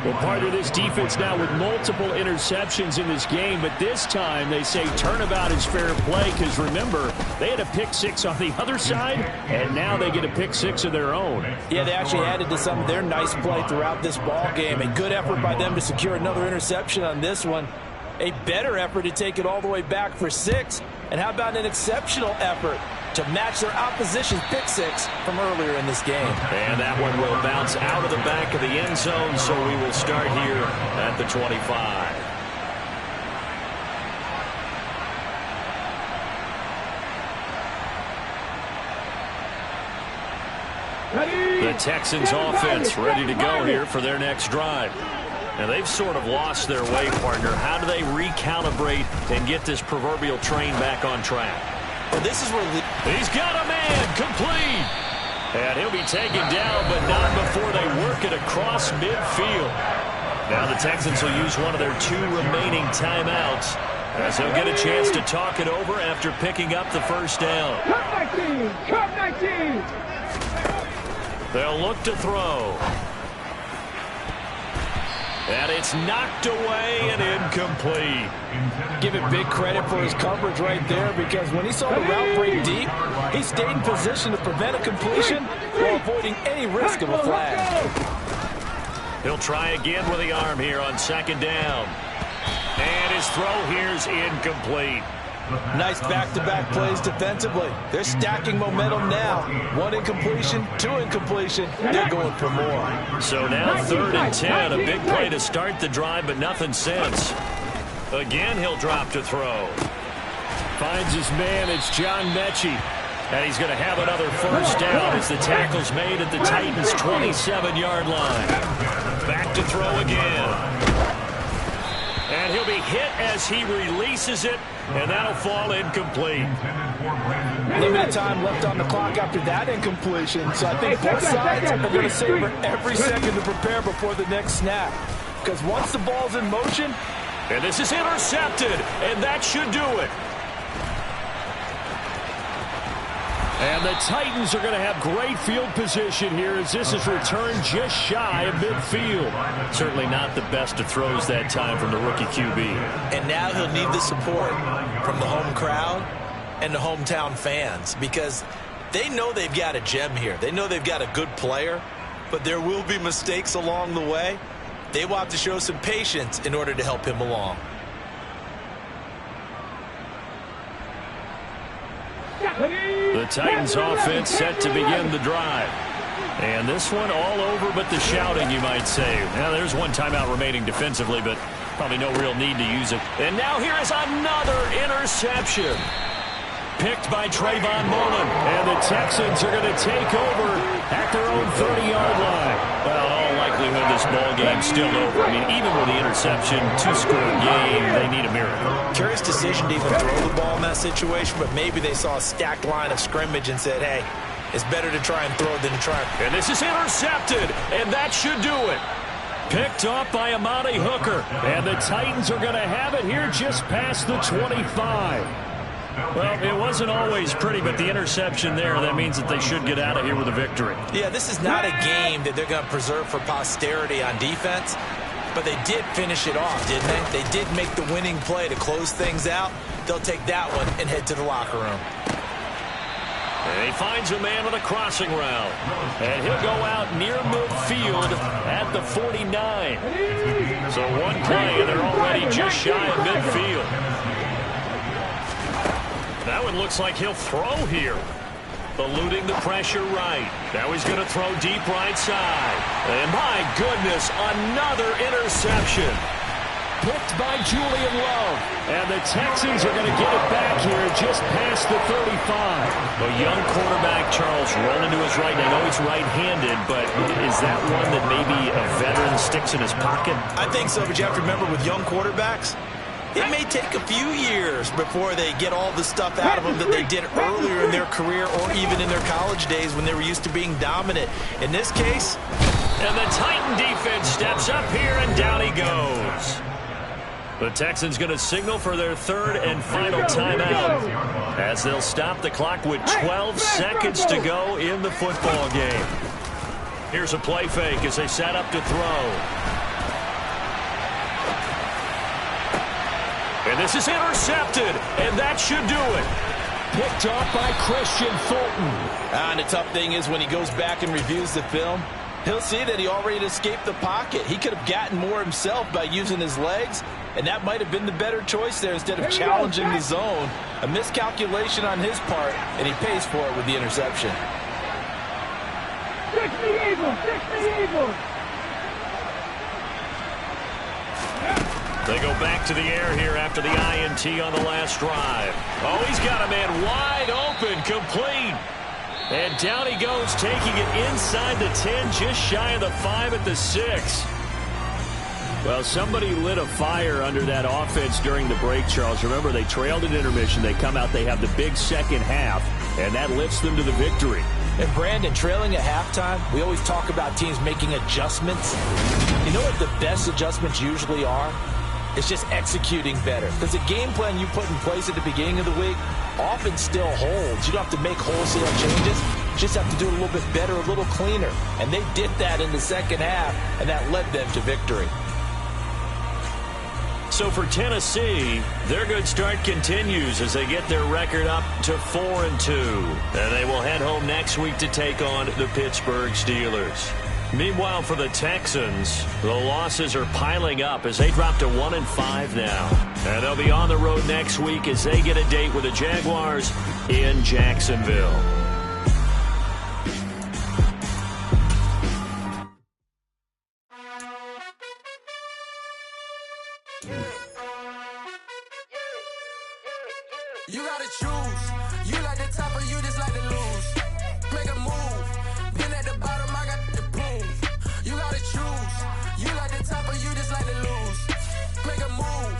Well, part of this defense now with multiple interceptions in this game, but this time they say turnabout is fair play because, remember, they had a pick six on the other side, and now they get a pick six of their own. Yeah, they actually added to some of their nice play throughout this ball game. A good effort by them to secure another interception on this one. A better effort to take it all the way back for 6. And how about an exceptional effort to match their opposition's pick six from earlier in this game. And that one will bounce out of the back of the end zone, so we will start here at the 25. The Texans offense ready to go here for their next drive. And they've sort of lost their way, partner. How do they recalibrate and get this proverbial train back on track? Well, this is where he's got a man complete. And he'll be taken down, but not before they work it across midfield. Now the Texans will use one of their 2 remaining timeouts As he'll get a chance to talk it over after picking up the first down. Cut 19! Cut 19! They'll look to throw. And it's knocked away and incomplete. Give it big credit for his coverage right there, because when he saw the route break deep, he stayed in position to prevent a completion while avoiding any risk of a flag. He'll try again with the arm here on second down. And his throw here's incomplete. Nice back-to-back plays defensively. They're stacking momentum now. One incompletion, two incompletion. They're going for more. So now 3rd and 10. A big play to start the drive, but nothing since. Again, he'll drop to throw. Finds his man. It's John Mechie. And he's going to have another first down as the tackle's made at the Titans' 27-yard line. Back to throw again. And he'll be hit as he releases it, and that'll fall incomplete. Limited time left on the clock after that incompletion, so I think both sides are going to savor every second to prepare before the next snap. Because once the ball's in motion... And this is intercepted, and that should do it. And the Titans are going to have great field position here as this is returned just shy of midfield. Certainly not the best of throws that time from the rookie QB. And now he'll need the support from the home crowd and the hometown fans, because they know they've got a gem here. They know they've got a good player, but there will be mistakes along the way. They will have to show some patience in order to help him along. The Titans offense set to begin the drive. And this one all over but the shouting, you might say. Now, there's one timeout remaining defensively, but probably no real need to use it. And now here is another interception. Picked by Trayvon Mullen. And the Texans are going to take over at their own 30-yard line. Well, in all likelihood, this ball game's still over. I mean, even with the interception, two-score game, they need a miracle. Curious decision to even throw the ball in that situation, but maybe they saw a stacked line of scrimmage and said, hey, it's better to try and throw than to try. And this is intercepted, and that should do it. Picked off by Amani Hooker. And the Titans are going to have it here just past the 25. Well, it wasn't always pretty, but the interception there, that means that they should get out of here with a victory. Yeah, this is not a game that they're going to preserve for posterity on defense, but they did finish it off, didn't they? They did make the winning play to close things out. They'll take that one and head to the locker room. And he finds a man on a crossing route. And he'll go out near midfield at the 49. So one play, and they're already just shy of midfield. That one looks like he'll throw here. Eluding the pressure right. Now he's going to throw deep right side. And my goodness, another interception. Picked by Julian Love. And the Texans are going to get it back here just past the 35. A young quarterback, Charles, rolling to his right. I know he's right-handed, but is that one that maybe a veteran sticks in his pocket? I think so, but you have to remember with young quarterbacks, it may take a few years before they get all the stuff out of them that they did earlier in their career or even in their college days when they were used to being dominant. In this case... And the Titan defense steps up here, and down he goes. The Texans going to signal for their third and final timeout as they'll stop the clock with 12 seconds to go in the football game. Here's a play fake as they set up to throw. And this is intercepted, and that should do it. Picked off by Christian Fulton. And the tough thing is when he goes back and reviews the film, he'll see that he already escaped the pocket. He could have gotten more himself by using his legs, and that might have been the better choice there instead of challenging the zone. A miscalculation on his part, and he pays for it with the interception. Fix the Eagles! Fix the Eagles! They go back to the air here after the INT on the last drive. Oh, he's got a man wide open, complete. And down he goes, taking it inside the 10, just shy of the 5 at the 6. Well, somebody lit a fire under that offense during the break, Charles. Remember, they trailed at intermission. They come out, they have the big second half, and that lifts them to the victory. And, Brandon, trailing at halftime, we always talk about teams making adjustments. You know what the best adjustments usually are? It's just executing better. Because the game plan you put in place at the beginning of the week often still holds. You don't have to make wholesale changes. You just have to do it a little bit better, a little cleaner. And they did that in the second half, and that led them to victory. So for Tennessee, their good start continues as they get their record up to 4-2. And they will head home next week to take on the Pittsburgh Steelers. Meanwhile, for the Texans, the losses are piling up as they drop to 1-5 now. And they'll be on the road next week as they get a date with the Jaguars in Jacksonville. You gotta choose. You like the top or you just like to lose. Make a move. Been at the bottom, I got the boom. You gotta choose. You like the top or you just like to lose. Make a move.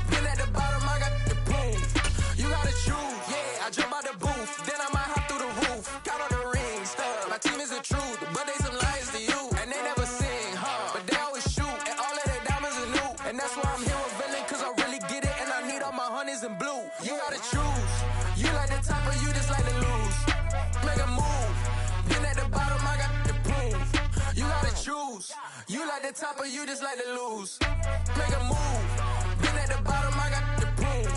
Been at the bottom, I got the boom. You gotta choose. Yeah, I jump out the booth. Then I might hop through the roof. Count on the rings. My team is the truth, but they some liars to you. And they never sing, but they always shoot. And all of their diamonds are new. And that's why I'm here with villain, cause I really get it. And I need all my honeys in blue. You gotta choose. You like the top or you just like to lose. Make a move. Been at the bottom, I got the boom. You gotta choose. You like the top or you just like to lose. Make a move. Been at the bottom, I got the boom.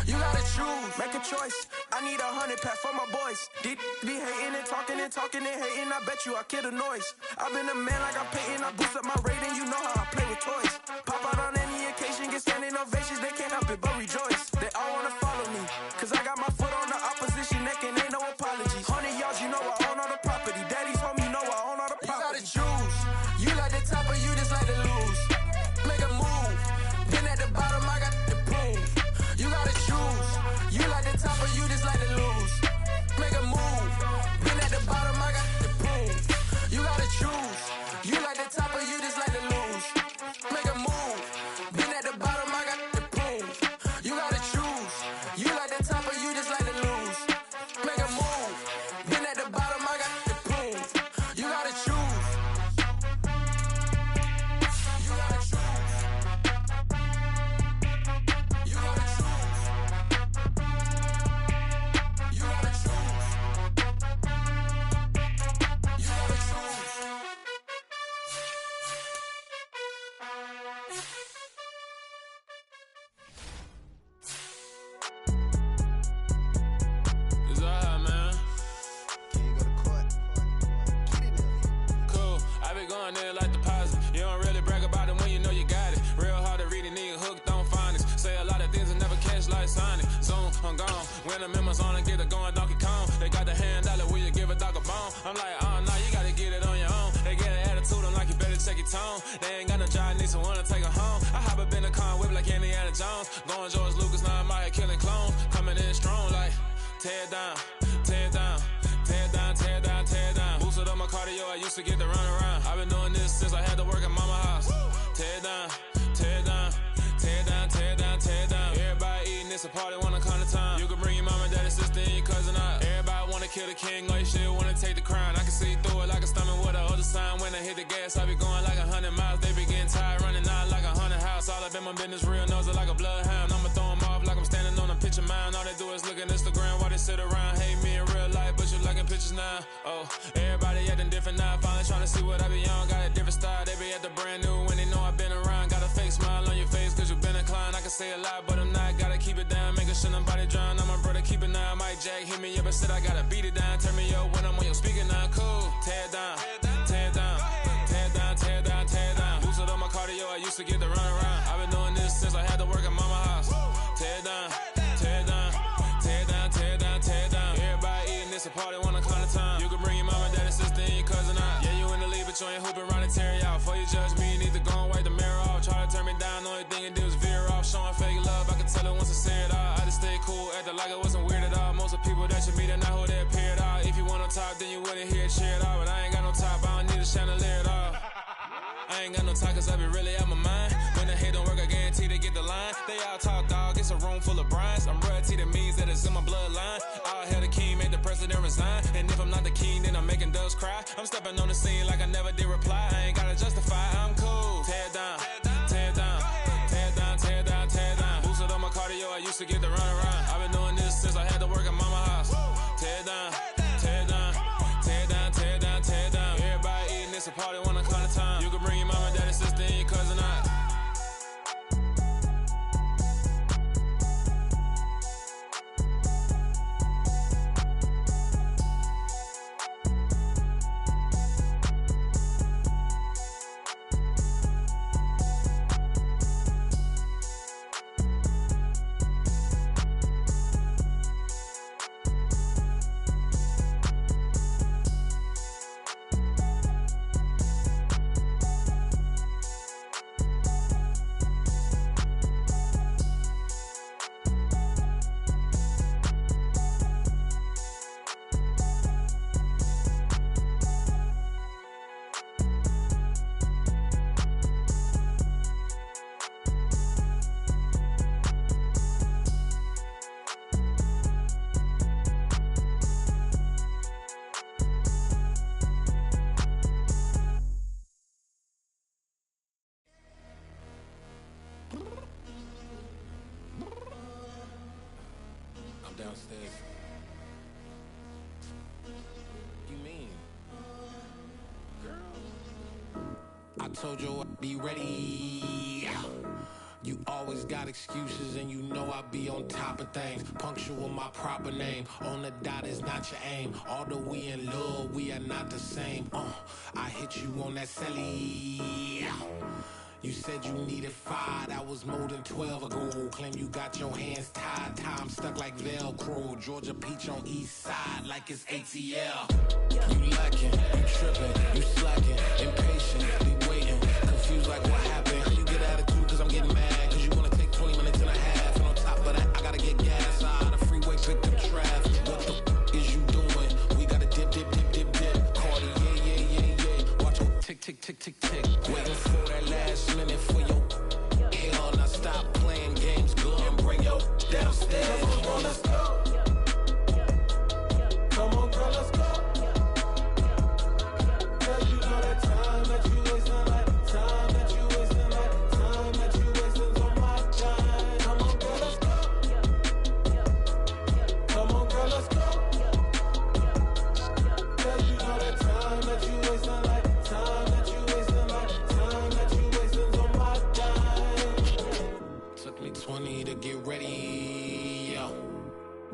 You gotta choose. Make a choice. I need 100 pack for my boys. Be hating and talking and hating. I bet you I kill the noise. I've been a man like I'm Peyton. I boost up my rating. You know how I play with toys. Pop out on any occasion, get standing ovations. They can't help it but rejoice. They all wanna follow me, cause I got my foot on the opposition neck and ain't no apologies. 100 yards, you know I own all the property. Daddy's home, you know I own all the property. You gotta choose. You like the top or you just like to lose. Make a move. Been at the bottom, I got the boom. You gotta choose. You like the top or you just like to lose. Make a move. Been at the bottom, I got the boom. You gotta choose. You like the top or you just like to lose. Make a move. Been at the bottom, I got the boom. You gotta choose. You like the top or you just like to lose. Make a move. Been at the bottom, I got the boom. You gotta choose. You gotta choose. You gotta choose. You gotta choose. You gotta choose. It's alright, man. Can you go to court? Get it in. Cool. I be going there like deposit. You don't really brag about it when you know you got it. Real hard to read a nigga hooked on phonics. Say a lot of things and never catch like Sonic. Zone, I'm gone. When the members on and get it going Donkey Kong. They got the hand dollar, will you give a dog a bone? I'm like, oh no, you gotta get it on your own. They get an attitude, I'm like, you better check your tone. They ain't got no job, need someone to take her home. I hop up in the car, whip like Indiana Jones. Going George Lucas, now I'm out here killing clones. Coming in strong like, tear down, tear down, tear down, tear down, tear down. Boosted up my cardio, I used to get to run around. I've been doing this since I had to work at mama house. Tear down, tear down, tear down, tear down, tear down. Everybody eating, it's a party, wanna come to time. You can bring your mama, daddy, sister, and your cousin out. Everybody wanna kill the king, or you shit wanna take the crown. I can see through it like a stomach with a other sign. When I hit the gas, I be going like 100 miles. They be getting tired, running out like 100 house. All up in my business, real nose like a bloodhound. I'ma throw them off like I'm standing on a picture mound. All they do is look at Instagram while they sit around. Hate me in real life, but you liking pictures now. Oh, everybody acting different now. Finally trying to see what I be on. Got a different style, they be at the brand new when they know I've been around. Got a fake smile on your face cause you been inclined. I can say a lot, but I'm not. Gotta keep it down, making sure nobody drown. I'm a brother, keep it now. Mike Jack hit me up and said I gotta beat it down. Turn me up when I'm on your speaker now. Cool, tear down, tear down, tear down, tear down, tear down. Boosted up my cardio, I used to get to run around. I've been doing this since I had to work at mama house. Tear down, tear down, tear down, tear down, tear down. Everybody eating, it's a party, wanna come to time. You can bring your mama, daddy, sister, and your cousin out. Yeah, you in the lead, but you ain't hooping around and tear you out. Before you judge me, you need to go and wipe the mirror off. Try to turn me down, only thing it did was veer off. Showing fake love, I can tell it once I say it all. I just stay cool, acting like it wasn't weird at all. Most of the people that you meet are not who they appear at all. If you want to talk, then you wouldn't hear it cheer at all. But I ain't got no top, I don't need a chandelier at all. I ain't got no talk cause I be really out my mind. When the hate don't work, I guarantee they get the line. They all talk dog, it's a room full of brinds. I'm royalty, that means that it's in my bloodline. All hell the king, made the president resign. And if I'm not the king, then I'm making doves cry. I'm stepping on the scene like I never did reply. I ain't gotta justify, I'm cool. Tear down, tear down, tear down, tear down. downstairs. You mean? Girl, I told you I'd be ready. You always got excuses and you know I be on top of things. Punctual my proper name. On the dot is not your aim. Although we in love, we are not the same. I hit you on that celly. You said you needed 5, that was more than 12 ago. Claim you got your hands tied, time stuck like Velcro. Georgia Peach on east side like it's ATL. You lacking, you tripping, you slacking, impatient, be waiting, confused like what happened. How you get attitude cause I'm getting mad, cause you wanna take 20 minutes and a half. And on top of that, I gotta get gas out of the freeway, pick up traffic. What the is you doing? We gotta dip, dip, dip, dip, dip. Cardi, yeah. Watch your tick, tick, tick, tick, tick. Waiting for that last minute for your hell. Now stop playing games, go and bring your downstairs. Come on, let's go. Come on, girl, let's go. Cause you know that time that you wasting, like time that you wasting, like time that you wasting on my time. Come on, girl, let's go. Come on, girl, let's go. Cause you know that time that you wasting, like time that you wasting, like time that you wasting on my time. Took me 20 to get ready, yo.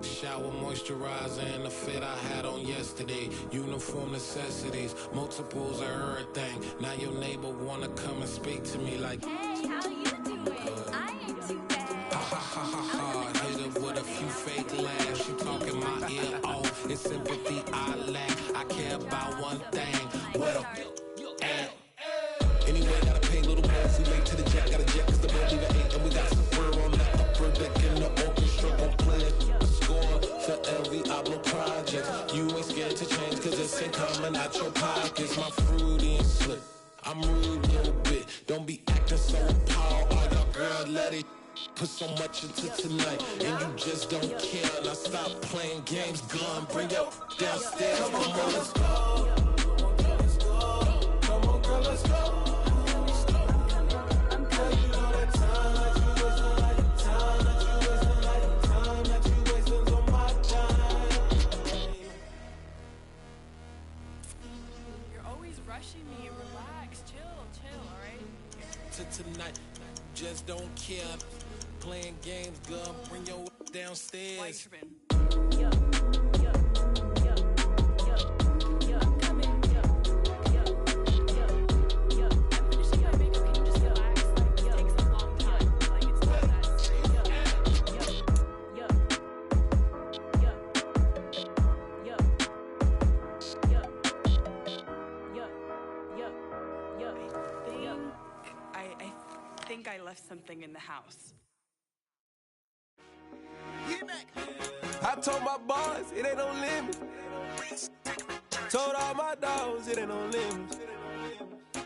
Shower moisturizer and the fit I had on yesterday. Uniform necessities, multiples of everything. Now your neighbor wanna come and speak to me like, hey, how you doing? I ain't too bad. Ha ha ha ha ha. Hit her with a few fake laughs. She talking my ear off. It's sympathy I lack. I care about one thing. What up? Anyway, gotta pay a little more. If we late to the jet, gotta jet cause the boat leaving 8. And we got some fur on the upper deck in the orchestra. Gon' play a score for every Ablo project. You ain't scared to change cause it's ain't coming out your pockets. My fruity and slip. I'm rude a little bit. Don't be acting so appalled. All y'all girl, let it put so much into tonight. And you just don't care. Now stop playing games, gun. Bring your downstairs. Come on, girl, let's go. Come on, girl, let's go. Rushing me, relax, chill, alright? To tonight, just don't care. Playing games, girl, bring your downstairs. Why you tripping? I'm coming. I'm finishing my makeup, can you just relax? Like, it takes a long time, like, it's not that serious. I think I left something in the house. I told my boys it ain't no limit. Told all my dogs it ain't no limit.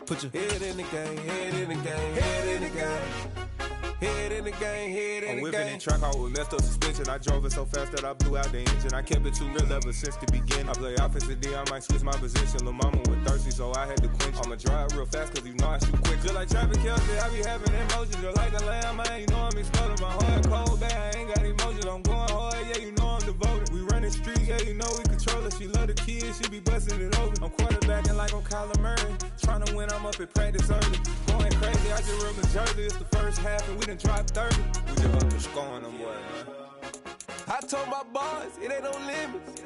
Put your head in the game, head in the game, head in the game. Head in the game, head in the game. I'm whipping in track, I was messed up suspension. I drove it so fast that I blew out the engine. I kept it too real ever since the beginning. I play offensive D, I might switch my position. Lil' mama was thirsty, so I had to quench. I'ma drive real fast, cause you know I shoot quick. Just like traffic Kelsey, I be having emotions. Just like a lamb, man, you know I'm exploding. My heart cold, bad, I ain't got emotions. I'm going hard, yeah, you know I'm devoted. We running streets, yeah, you know we control it. She love the kids, she be busting it open. I'm quarterbacking like I'm Kyler Murray. Trying to win, I'm up at practice early. Going crazy, I just rep New Jersey. It's the first half, and we done dropped 30. We just up to scoring them, boy, man. I told my boys it ain't no limits.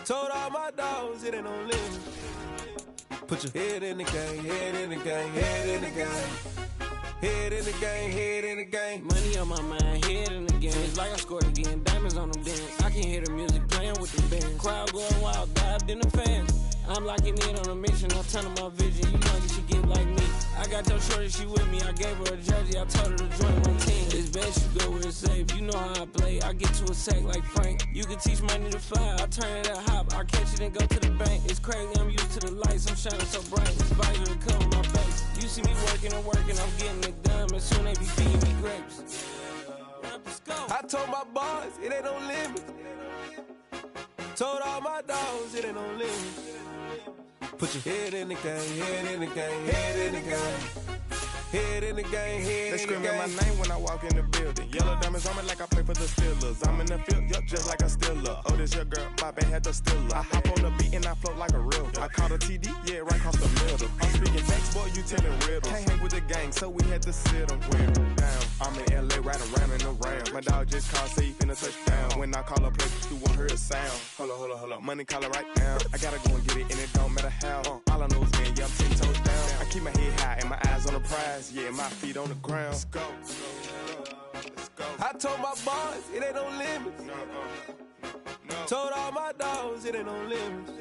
Told all my dogs it ain't no limits. Put your head in the game, head in the game, head in the game. Head in the game, head in the game. Money on my mind, head in the game. It's like I scored again, diamonds on them dance. I can hear the music playing with the band. Crowd going wild, dived in the fans. I'm locking in on a mission, I'm telling my vision. You know you should get like me. I got your shorty, she with me. I gave her a jersey, I told her to join my team. It's best you go where it's safe. You know how I play. I get to a sack like Frank. You can teach money to fly. I turn it a hop. I catch it and go to the bank. It's crazy, I'm used to the lights. I'm shining so bright. It's visor to cover my face. You see me working and working, I'm getting it done. And soon they be feeding me grapes. Let's go. I told my boys it ain't no limits. Told all my dogs it ain't no limits. Put your head in the game, head in the game, head in the game. Head in the game, head they screaming my name when I walk in the building. Yellow diamonds on me like I play for the Steelers. I'm in the field, yup, just like a Steeler. Oh, this your girl, my band had the Steeler. I hop on the beat and I float like a real. I caught a TD, yeah, right across the middle. I'm speaking facts, boy, you telling riddles. Can't hang with the gang, so we had to sit them down. I'm in LA, riding around and around. My dog just called, say he finna touchdown. When I call a play, you won't hear a sound. Hold up, money call it right now. I gotta go and get it, and it don't matter how. All I know is man, yeah, I'm 10 toes down. I keep my head high and my eyes on the prize. Yeah, my feet on the ground. Let's go. I told my boys, it ain't no limits. Told all my dogs, it ain't no limits.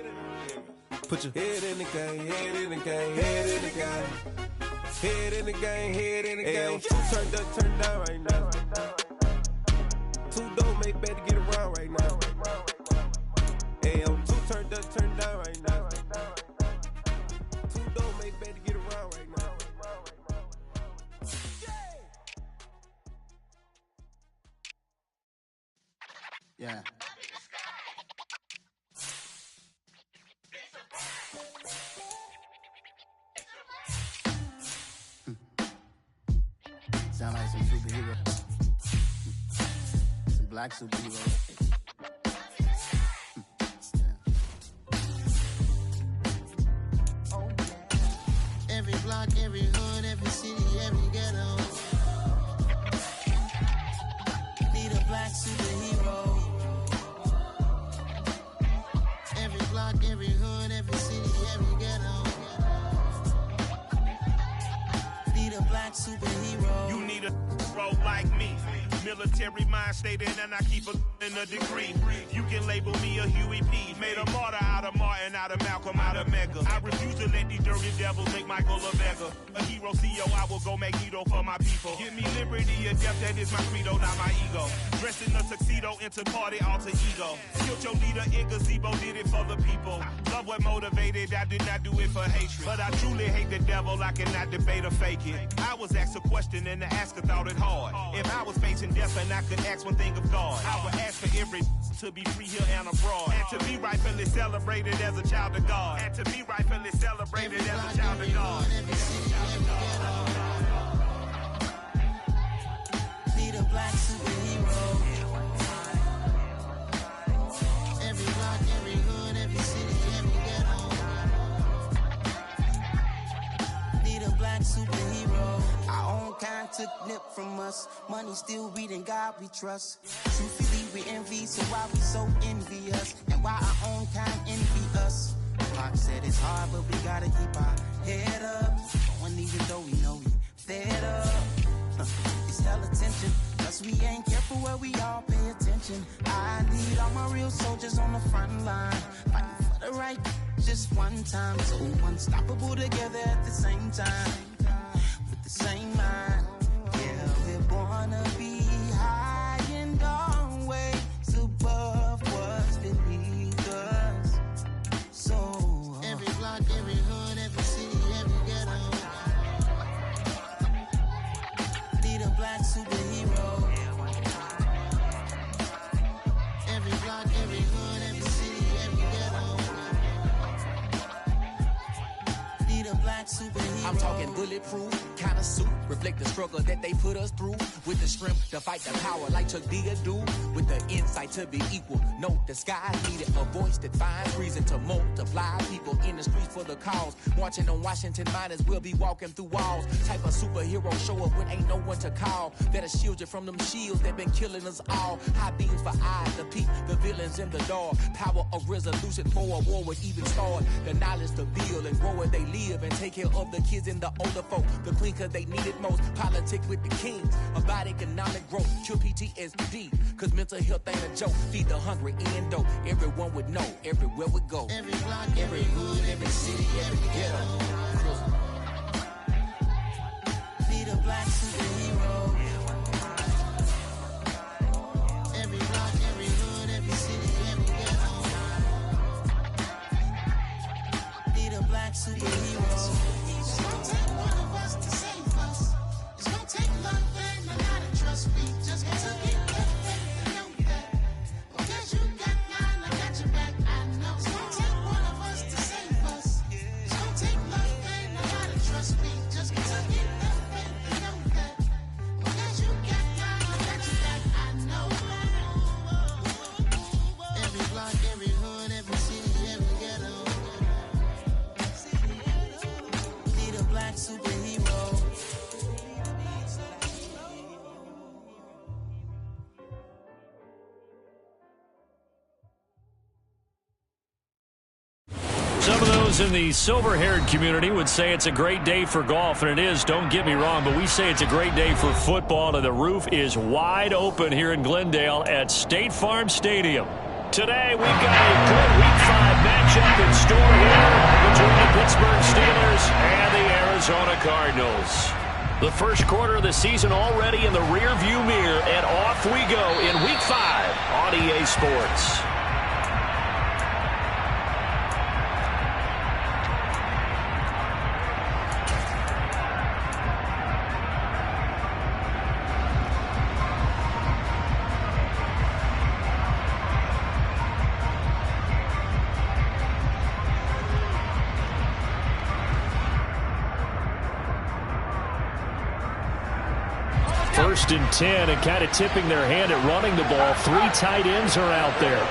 Put your head in the game, head in the game, head in the game. Head in the game, head in the game. Two turned up, turned down right now. Two don't make bad to get around right now. Hey, I'm two turned up, turned down right now. Two don't make bad to get around right now. Yeah. Sound like some superheroes. Some black superheroes. Every block, every hood, every city, every ghetto. Need a black superhero. Every block, every hood, every city, every ghetto. Need a black superhero. You need a bro like me. Military mind stated, and I keep in a degree. You can label me a Huey P. Made a martyr out of Martin, out of Malcolm, out of Mega. I refuse to let these dirty devils make Michael a beggar. A hero CEO, I will go Magneto for my people. Give me liberty or death, that is my credo, not my ego. Dressed in a tuxedo, into party, alter ego. Killed your leader in gazebo, did it for the people. Love what motivated, I did not do it for hatred. But I truly hate the devil, I cannot debate or fake it. I was asked a question and the asker thought it hard. If I was facing death and I could ask one thing of God, I would ask for every to be free here and abroad, and to be rightfully celebrated as a child of God, and to be rightfully celebrated as a child of God. Need a black superhero. Every block, every hood, every city, every ghetto. Need a black superhero. Our own kind took nip from us. Money still reading God we trust. Truthfully we envy, so why we so envious? And why our own kind envy us? Pac said it's hard, but we gotta keep our head up. Going even though we know we fed up. It's hell attention, cause we ain't careful where we all pay attention. I need all my real soldiers on the front line, fighting for the right just one time. So unstoppable together at the same time, with the same mind. Yeah, we're born to be high and always above what's beneath us. So every block, every hood, every city, every ghetto. Need a black superhero. Every block, every hood, every city, every ghetto. Need a black superhero. I'm talking bulletproof kind of suit, reflect the struggle that they put us through, with the strength to fight the power like Chuck D do, with the insight to be equal. Note the sky needed a voice that finds reason to multiply people in the streets for the cause. Marching on Washington miners will be walking through walls. Type of superhero show up when ain't no one to call. That'll shield you from them shields that been killing us all. High beams for eyes to peep the villains in the dark. Power of resolution for a war would even start. The knowledge to build and grow where they live and take care of the kids and the older folk. The queen cause they need it most. Politics with the kings about economic growth. Cure PTSD cause mental health ain't a joke. Feed the hungry and dope. Everyone would know everywhere we go. Every block, every hood, every city, every ghetto. Need a black superhero. Every block, every hood, every city, every ghetto. Need a black superhero. It's gonna take one of us to save us. It's gonna take love and a lot of trust. We just got to get love and know that. Because you got mine, I got your back. I know. It's gonna take one of us to save us. It's gonna take love and a lot Those in the silver-haired community would say it's a great day for golf, and it is, don't get me wrong, but we say it's a great day for football, and the roof is wide open here in Glendale at State Farm Stadium. Today, we've got a good Week 5 matchup in store here between the Pittsburgh Steelers and the Arizona Cardinals. The first quarter of the season already in the rear-view mirror, and off we go in Week 5 on EA Sports. First and 10, and kind of tipping their hand at running the ball. 3 tight ends are out there.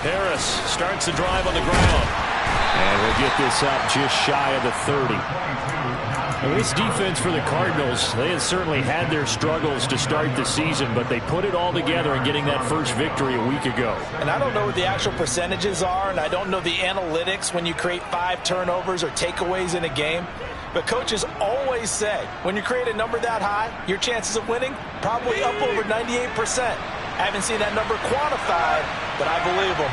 Harris starts the drive on the ground. And we'll get this up just shy of the 30. Now, this defense for the Cardinals, they have certainly had their struggles to start the season, but they put it all together in getting that first victory a week ago. And I don't know what the actual percentages are, and I don't know the analytics when you create 5 turnovers or takeaways in a game. But coaches always say, when you create a number that high, your chances of winning probably up over 98%. I haven't seen that number quantified, but I believe them.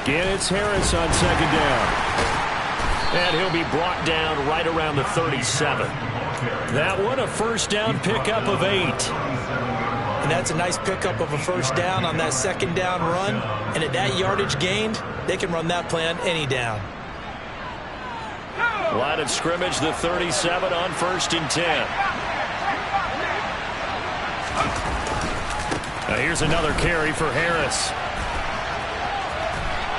Again, it's Harris on second down. And he'll be brought down right around the 37. That one, a first down pickup of 8. And that's a nice pickup of a first down on that second down run. And at that yardage gained, they can run that play on any down. Line of scrimmage, the 37 on first and 10. Now here's another carry for Harris.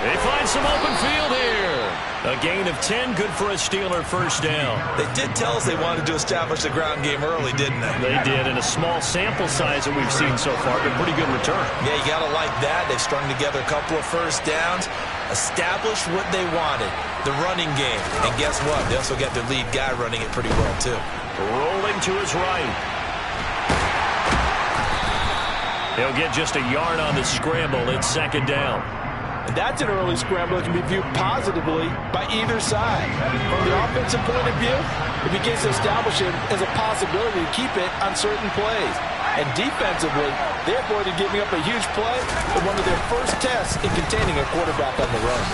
They find some open field here. A gain of 10, good for a Steeler first down. They did tell us they wanted to establish the ground game early, didn't they? They did, in a small sample size that we've seen so far, but pretty good return. Yeah, you got to like that. They've strung together a couple of first downs, established what they wanted, the running game. And guess what? They also got their lead guy running it pretty well, too. Rolling to his right. He'll get just a yard on the scramble. It's second down. And that's an early scramble that can be viewed positively by either side. From the offensive point of view, it begins to establish it as a possibility to keep it on certain plays. And defensively, they're avoided giving up a huge play in one of their first tests in containing a quarterback on the run.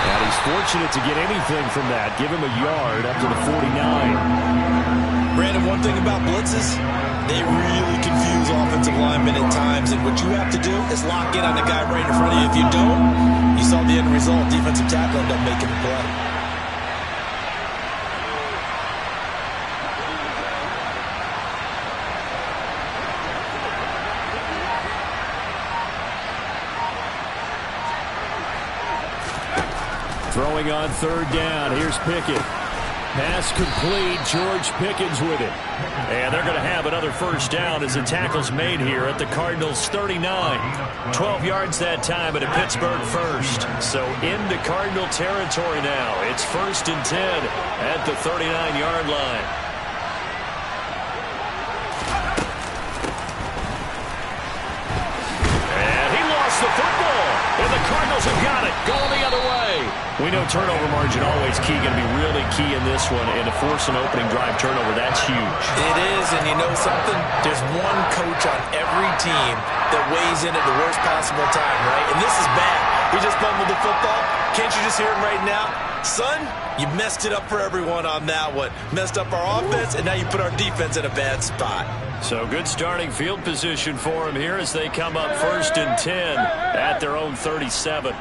And he's fortunate to get anything from that. Give him a yard up to the 49. Brandon, one thing about blitzes, they really confuse offensive linemen at times, and what you have to do is lock in on the guy right in front of you. If you don't, you saw the end result. Defensive tackle ended up making the play. Throwing on third down. Here's Pickett. Pass complete. George Pickens with it. And they're going to have another first down as the tackle's made here at the Cardinals' 39. 12 yards that time at a Pittsburgh first. So into Cardinal territory now. It's first and 10 at the 39-yard line. And he lost the football. And the Cardinals have got it. Going the other way. We know turnover margin always key, going to be really key in this one, and to force an opening drive turnover, that's huge. It is, and you know something? There's one coach on every team that weighs in at the worst possible time, right? And this is bad. He just fumbled the football. Can't you just hear him right now? Son, you messed it up for everyone on that one. Messed up our offense, and now you put our defense in a bad spot. So good starting field position for him here as they come up first and 10 at their own 37.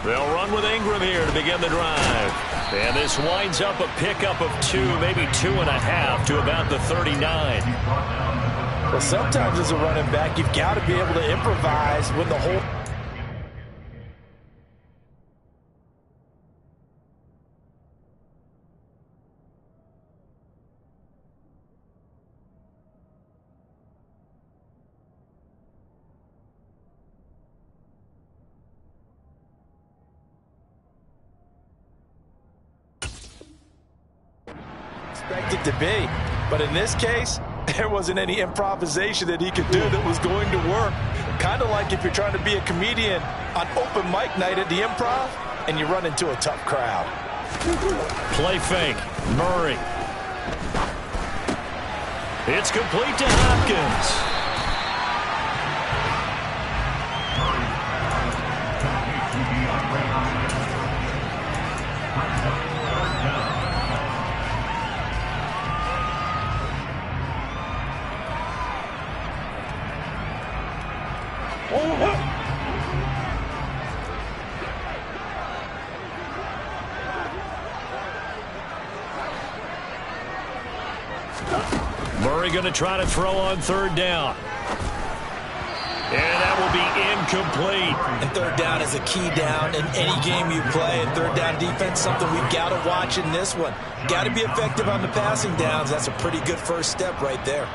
They'll run with Ingram here to begin the drive. And this winds up a pickup of 2, maybe 2.5 to about the 39. Well, sometimes as a running back, you've got to be able to improvise when the whole... expected to be. But in this case, There wasn't any improvisation that he could do that was going to work. Kind of like if you're trying to be a comedian on open mic night at the Improv and you run into a tough crowd. Play fake. Murray. It's complete to Hopkins. Murray going to try to throw on third down. And that will be incomplete. And third down is a key down in any game you play. And third down defense, something we've got to watch in this one. Got to be effective on the passing downs. That's a pretty good first step right there.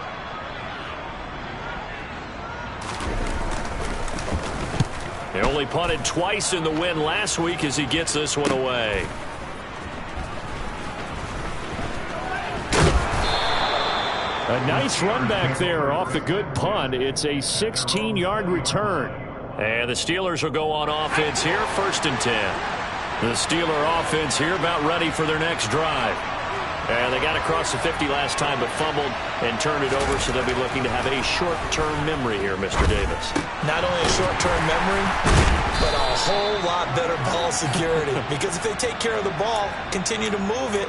They only punted twice in the win last week as he gets this one away. A nice run back there off the good punt. It's a 16-yard return. And the Steelers will go on offense here, 1st and 10. The Steeler offense here about ready for their next drive. And they got across the 50 last time but fumbled and turned it over, so they'll be looking to have a short-term memory here, Mr. Davis. Not only a short-term memory, but a whole lot better ball security. Because if they take care of the ball, continue to move it,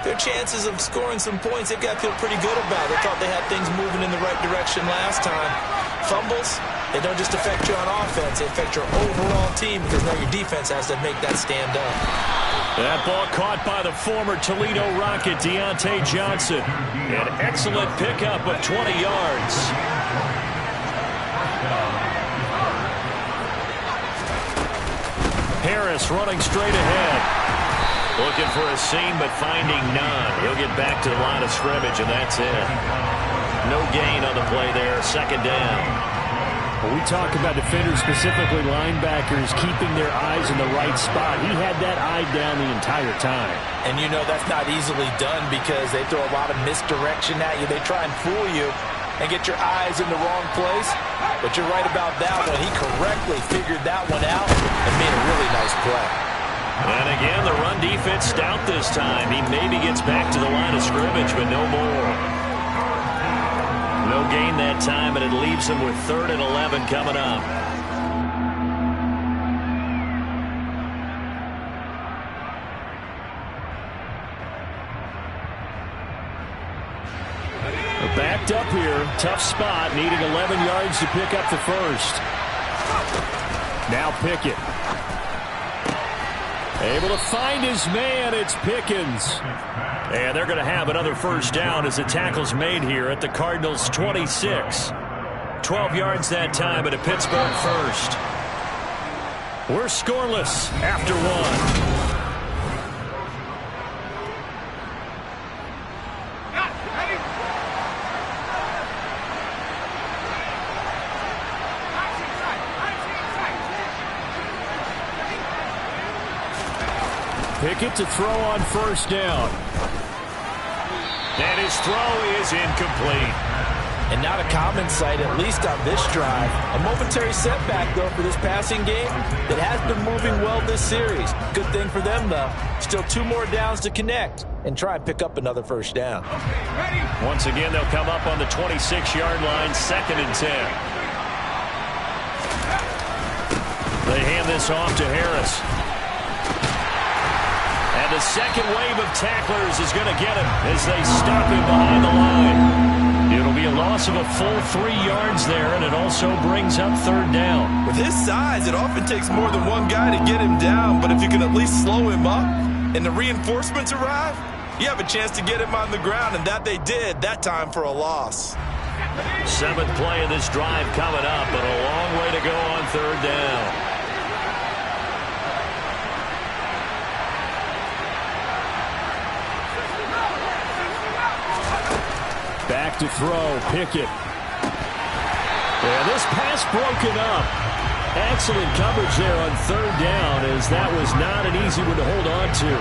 their chances of scoring some points, they've got to feel pretty good about. They thought they had things moving in the right direction last time. Fumbles, they don't just affect you on offense. They affect your overall team because now your defense has to make that stand up. That ball caught by the former Toledo Rocket, Deontay Johnson. An excellent pickup of 20 yards. Harris running straight ahead. Looking for a seam, but finding none. He'll get back to the line of scrimmage, and that's it. No gain on the play there. 2nd down. When we talk about defenders, specifically linebackers, keeping their eyes in the right spot, he had that eye down the entire time. And you know that's not easily done because they throw a lot of misdirection at you. They try and fool you and get your eyes in the wrong place. But you're right about that one. He correctly figured that one out and made a really nice play. And again, the run defense stout this time. He maybe gets back to the line of scrimmage, but no more. No gain that time, and it leaves him with 3rd and 11 coming up. Backed up here. Tough spot. Needing 11 yards to pick up the first. Now Pickett. Able to find his man. It's Pickens. And they're going to have another first down as the tackle's made here at the Cardinals' 26. 12 yards that time at a Pittsburgh first. We're scoreless after one. Pickett to throw on first down. And his throw is incomplete. And not a common sight, at least on this drive. A momentary setback, though, for this passing game that has been moving well this series. Good thing for them, though. Still 2 more downs to connect and try and pick up another first down. Once again, they'll come up on the 26-yard line, 2nd and 10. They hand this off to Harris. And the second wave of tacklers is going to get him as they stop him behind the line. It'll be a loss of a full 3 yards there, and it also brings up 3rd down. With his size, it often takes more than one guy to get him down, but if you can at least slow him up and the reinforcements arrive, you have a chance to get him on the ground, and that they did, that time for a loss. 7th play of this drive coming up, but a long way to go on 3rd down. Back to throw, Pickett. Yeah, this pass broken up. Excellent coverage there on 3rd down, as that was not an easy one to hold on to.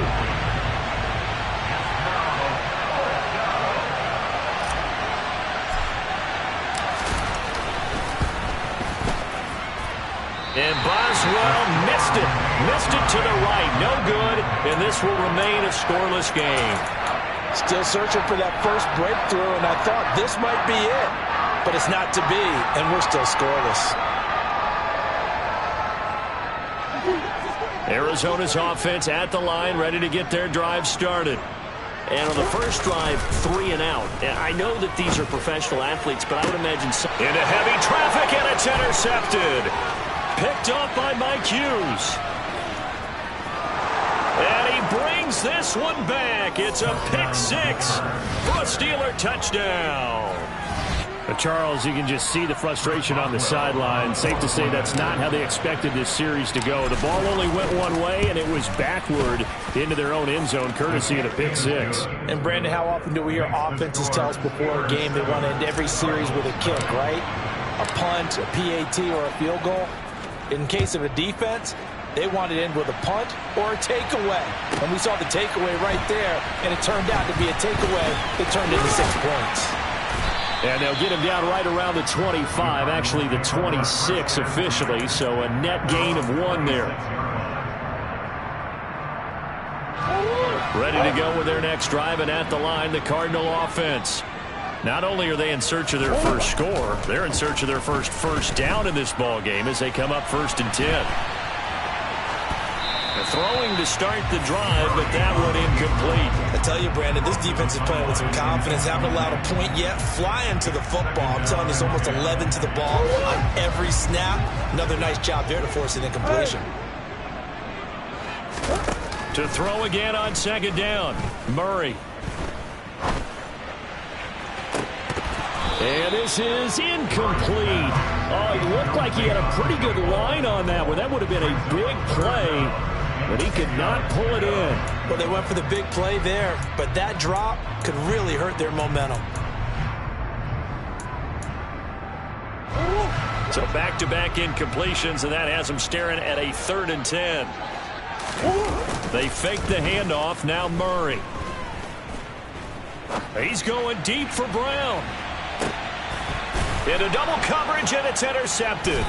And Boswell missed it. Missed it to the right. No good. And this will remain a scoreless game. Still searching for that first breakthrough, and I thought this might be it. But it's not to be, and we're still scoreless. Arizona's offense at the line, ready to get their drive started. And on the first drive, 3 and out. And I know that these are professional athletes, but I would imagine some... Into heavy traffic, and it's intercepted. Picked up by Mike Hughes. And he brings this one back. It's a pick 6 for a Steeler touchdown. But Charles, you can just see the frustration on the sideline. Safe to say that's not how they expected this series to go. The ball only went one way, and it was backward into their own end zone, courtesy of the pick 6. And, Brandon, how often do we hear offenses tell us before a game they want to end every series with a kick, right? A punt, a PAT, or a field goal. In case of a defense, they wanted to end with a punt or a takeaway. And we saw the takeaway right there, and it turned out to be a takeaway that turned into 6 points. And they'll get him down right around the 25, actually the 26 officially, so a net gain of 1 there. Ready to go with their next drive, and at the line, the Cardinal offense. Not only are they in search of their first score, they're in search of their first down in this ball game as they come up 1st and 10. Throwing to start the drive, but that one incomplete. I tell you, Brandon, this defense is playing with some confidence. Haven't allowed a point yet. Flying to the football. I'm telling you, there's almost 11 to the ball on every snap. Another nice job there to force an incompletion. To throw again on 2nd down, Murray. And this is incomplete. Oh, it looked like he had a pretty good line on that one. That would have been a big play, but he could not pull it in. Well, they went for the big play there, but that drop could really hurt their momentum. So back-to-back incompletions, and that has them staring at a 3rd and 10. They fake the handoff. Now Murray. He's going deep for Brown. Into double coverage, and it's intercepted.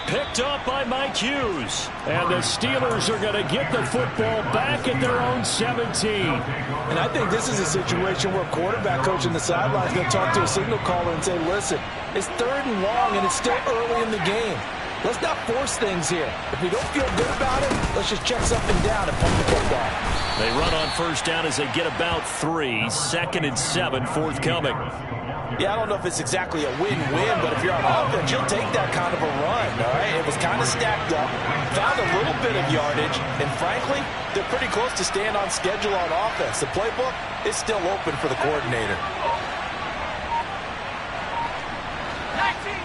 Picked up by Mike Hughes. And the Steelers are going to get the football back at their own 17. And I think this is a situation where quarterback coach in the sideline is going to talk to a signal caller and say, listen, it's 3rd and long, and it's still early in the game. Let's not force things here. If we don't feel good about it, let's just check something down and pump the football. They run on 1st down as they get about 3. 2nd and 7 forthcoming. Yeah, I don't know if it's exactly a win-win, but if you're on offense, you'll take that kind of a run, all right? It was kind of stacked up, found a little bit of yardage, and frankly, they're pretty close to staying on schedule on offense. The playbook is still open for the coordinator. 19.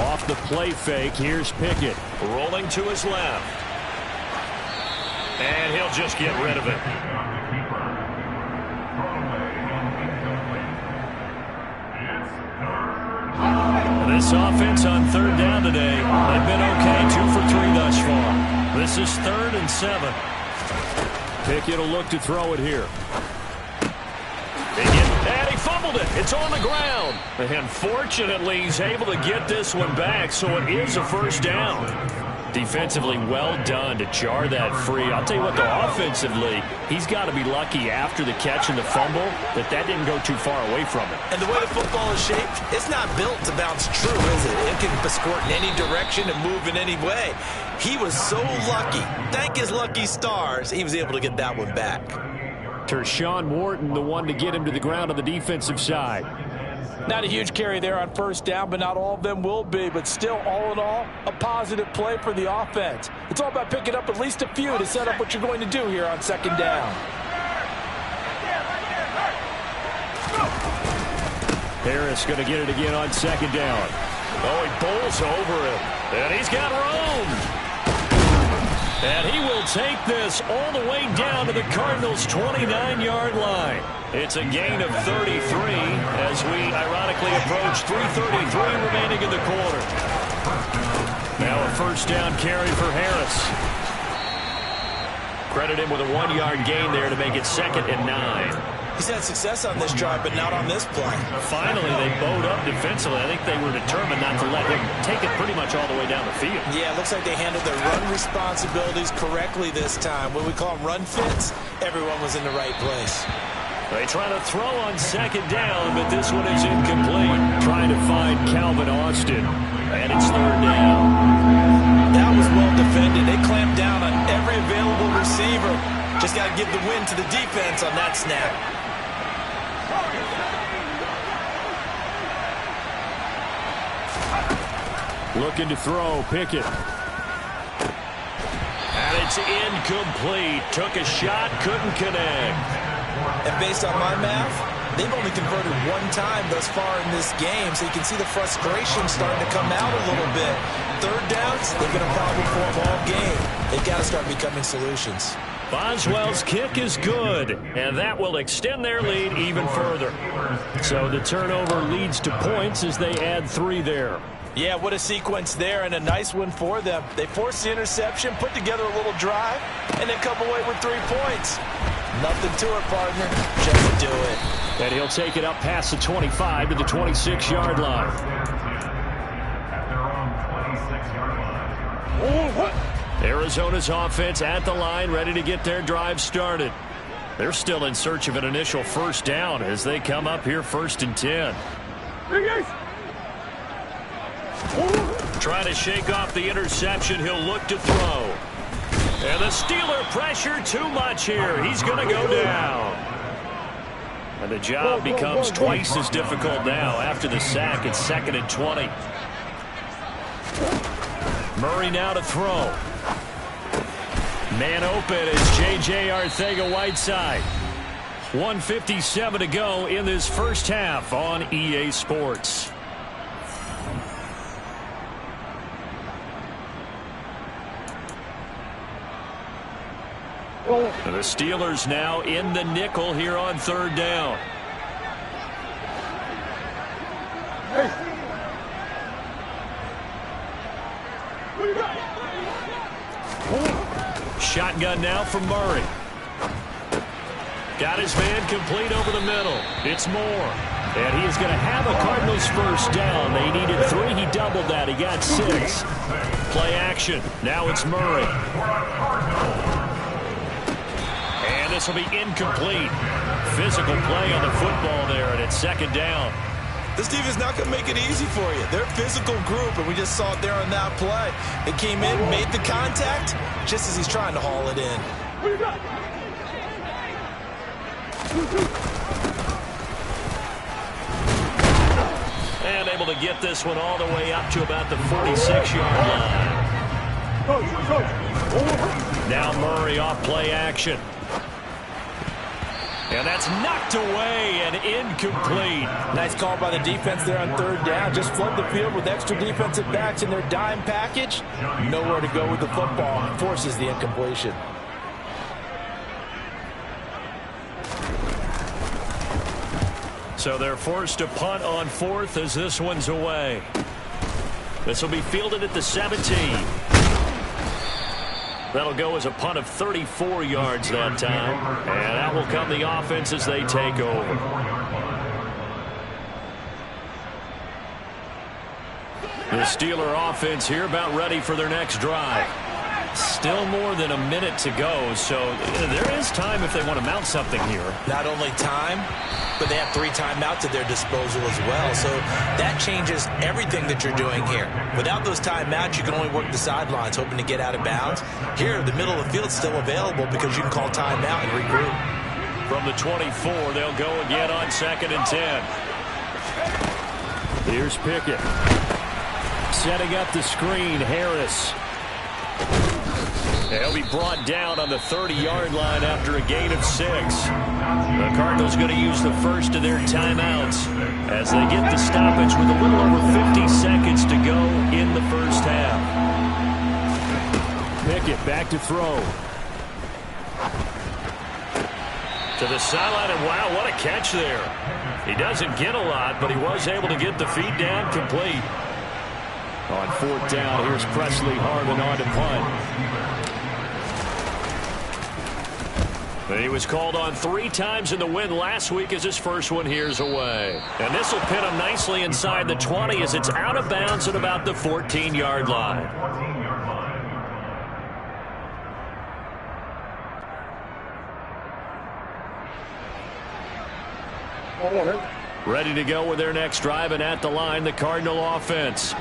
Off the play fake, here's Pickett. Rolling to his left. And he'll just get rid of it. This offense on 3rd down today, they've been okay, 2 for 3 thus far. This is 3rd and 7. Pickett will look to throw it here. And he fumbled it. It's on the ground. And fortunately, he's able to get this one back, so it is a 1st down. Defensively, well done to jar that free. I'll tell you what, though, offensively, he's got to be lucky after the catch and the fumble that didn't go too far away from him. And the way the football is shaped, it's not built to bounce true, is it? It can squirt in any direction and move in any way. He was so lucky. Thank his lucky stars, he was able to get that one back. Tershawn Wharton, the one to get him to the ground on the defensive side. Not a huge carry there on 1st down, but not all of them will be. But still, all in all, a positive play for the offense. It's all about picking up at least a few to set up what you're going to do here on 2nd down. Harris going to get it again on 2nd down. Oh, he bowls over him. And he's got room. And he will take this all the way down to the Cardinals' 29-yard line. It's a gain of 33 as we ironically approach 3:33 remaining in the quarter. Now a 1st down carry for Harris. Credit him with a 1-yard gain there to make it 2nd and 9. He's had success on this drive, but not on this play. Finally, they bowed up defensively. I think they were determined not to let him take it pretty much much all the way down the field. Yeah, it looks like they handled their run responsibilities correctly this time. When we call them run fits, everyone was in the right place. They try to throw on second down, but this one is incomplete. Trying to find Calvin Austin, and it's third down. That was well defended. They clamped down on every available receiver. Just got to give the win to the defense on that snap. Looking to throw, Pickett. And it's incomplete. Took a shot, couldn't connect. And based on my math, they've only converted one time thus far in this game, so you can see the frustration starting to come out a little bit. Third downs, they've been a problem for them all game. They've got to start becoming solutions. Boswell's kick is good, and that will extend their lead even further. So the turnover leads to points as they add 3 there. Yeah, what a sequence there, and a nice one for them. They forced the interception, put together a little drive, and then come away with 3 points. Nothing to it, partner. Just do it. And he'll take it up past the 25 to the 26-yard line. Arizona's offense at the line, ready to get their drive started. They're still in search of an initial first down as they come up here 1st and 10. Trying to shake off the interception. He'll look to throw. And the Steeler pressure too much here. He's going to go down. And the job becomes twice as difficult now after the sack. It's 2nd and 20. Murray now to throw. Man open is J.J. Arcega-Whiteside. 1:57 to go in this first half on EA Sports. The Steelers now in the nickel here on 3rd down. Shotgun now from Murray. Got his man complete over the middle. It's Moore. And he is going to have a Cardinals first down. They needed 3. He doubled that. He got 6. Play action. Now it's Murray. And this will be incomplete. Physical play on the football there, and it's 2nd down. This defense is not going to make it easy for you. They're a physical group, and we just saw it there on that play. It came in, made the contact, just as he's trying to haul it in. And able to get this one all the way up to about the 46-yard line. Now Murray off play action. And that's knocked away and incomplete. Nice call by the defense there on 3rd down. Just flood the field with extra defensive backs in their dime package. Nowhere to go with the football. Forces the incompletion. So they're forced to punt on 4th as this one's away. This will be fielded at the 17. That'll go as a punt of 34 yards that time. And that will come the offense as they take over. The Steeler offense here about ready for their next drive. Still more than a minute to go, so there is time if they want to mount something here. Not only time, but they have 3 timeouts at their disposal as well. So that changes everything that you're doing here. Without those timeouts, you can only work the sidelines, hoping to get out of bounds. Here, the middle of the field is still available because you can call timeout and regroup. From the 24, they'll go again on 2nd and 10. Here's Pickett. Setting up the screen, Harris. They'll be brought down on the 30-yard line after a gain of 6. The Cardinals going to use the first of their timeouts as they get the stoppage with a little over 50 seconds to go in the first half. Pickett back to throw. To the sideline, and wow, what a catch there. He doesn't get a lot, but he was able to get the feed down complete. On 4th down, here's Presley Harvin on to punt. He was called on 3 times in the win last week as his first one here's away. And this will pin him nicely inside the 20 as it's out of bounds at about the 14-yard line. Ready to go with their next drive, and at the line, the Cardinal offense.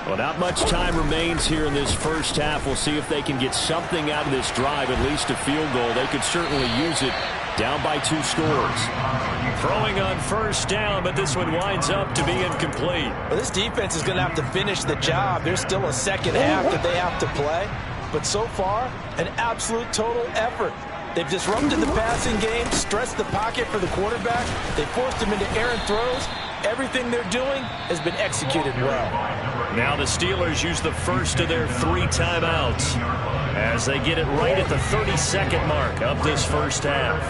Well, not much time remains here in this first half. We'll see if they can get something out of this drive, at least a field goal. They could certainly use it down by 2 scores. Throwing on first down, but this one winds up to be incomplete. Well, this defense is going to have to finish the job. There's still a second half that they have to play. But so far, an absolute total effort. They've disrupted the passing game, stressed the pocket for the quarterback. They forced him into errant throws. Everything they're doing has been executed well. Now the Steelers use the first of their 3 timeouts as they get it right at the 30-second mark of this first half.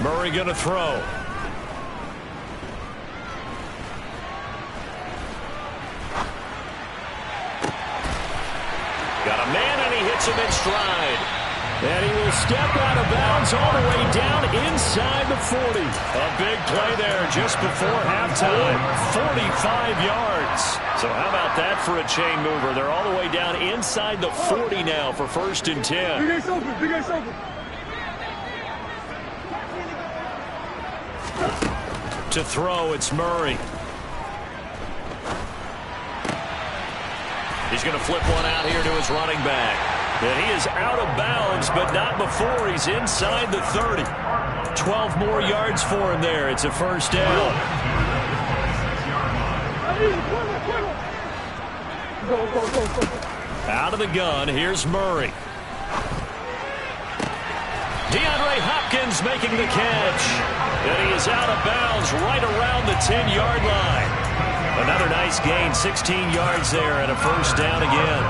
Murray going to throw. Got a man, and he hits him in stride. And he will step out of bounds all the way down inside the 40. A big play there just before halftime. 45 yards. So how about that for a chain mover? They're all the way down inside the 40 now for 1st and 10. Big ace open, big ace open. To throw, it's Murray. He's going to flip one out here to his running back. And he is out of bounds, but not before he's inside the 30. 12 more yards for him there. It's a first down. Out of the gun, here's Murray. DeAndre Hopkins making the catch. And he is out of bounds right around the 10-yard line. Another nice gain, 16 yards there, and a first down again.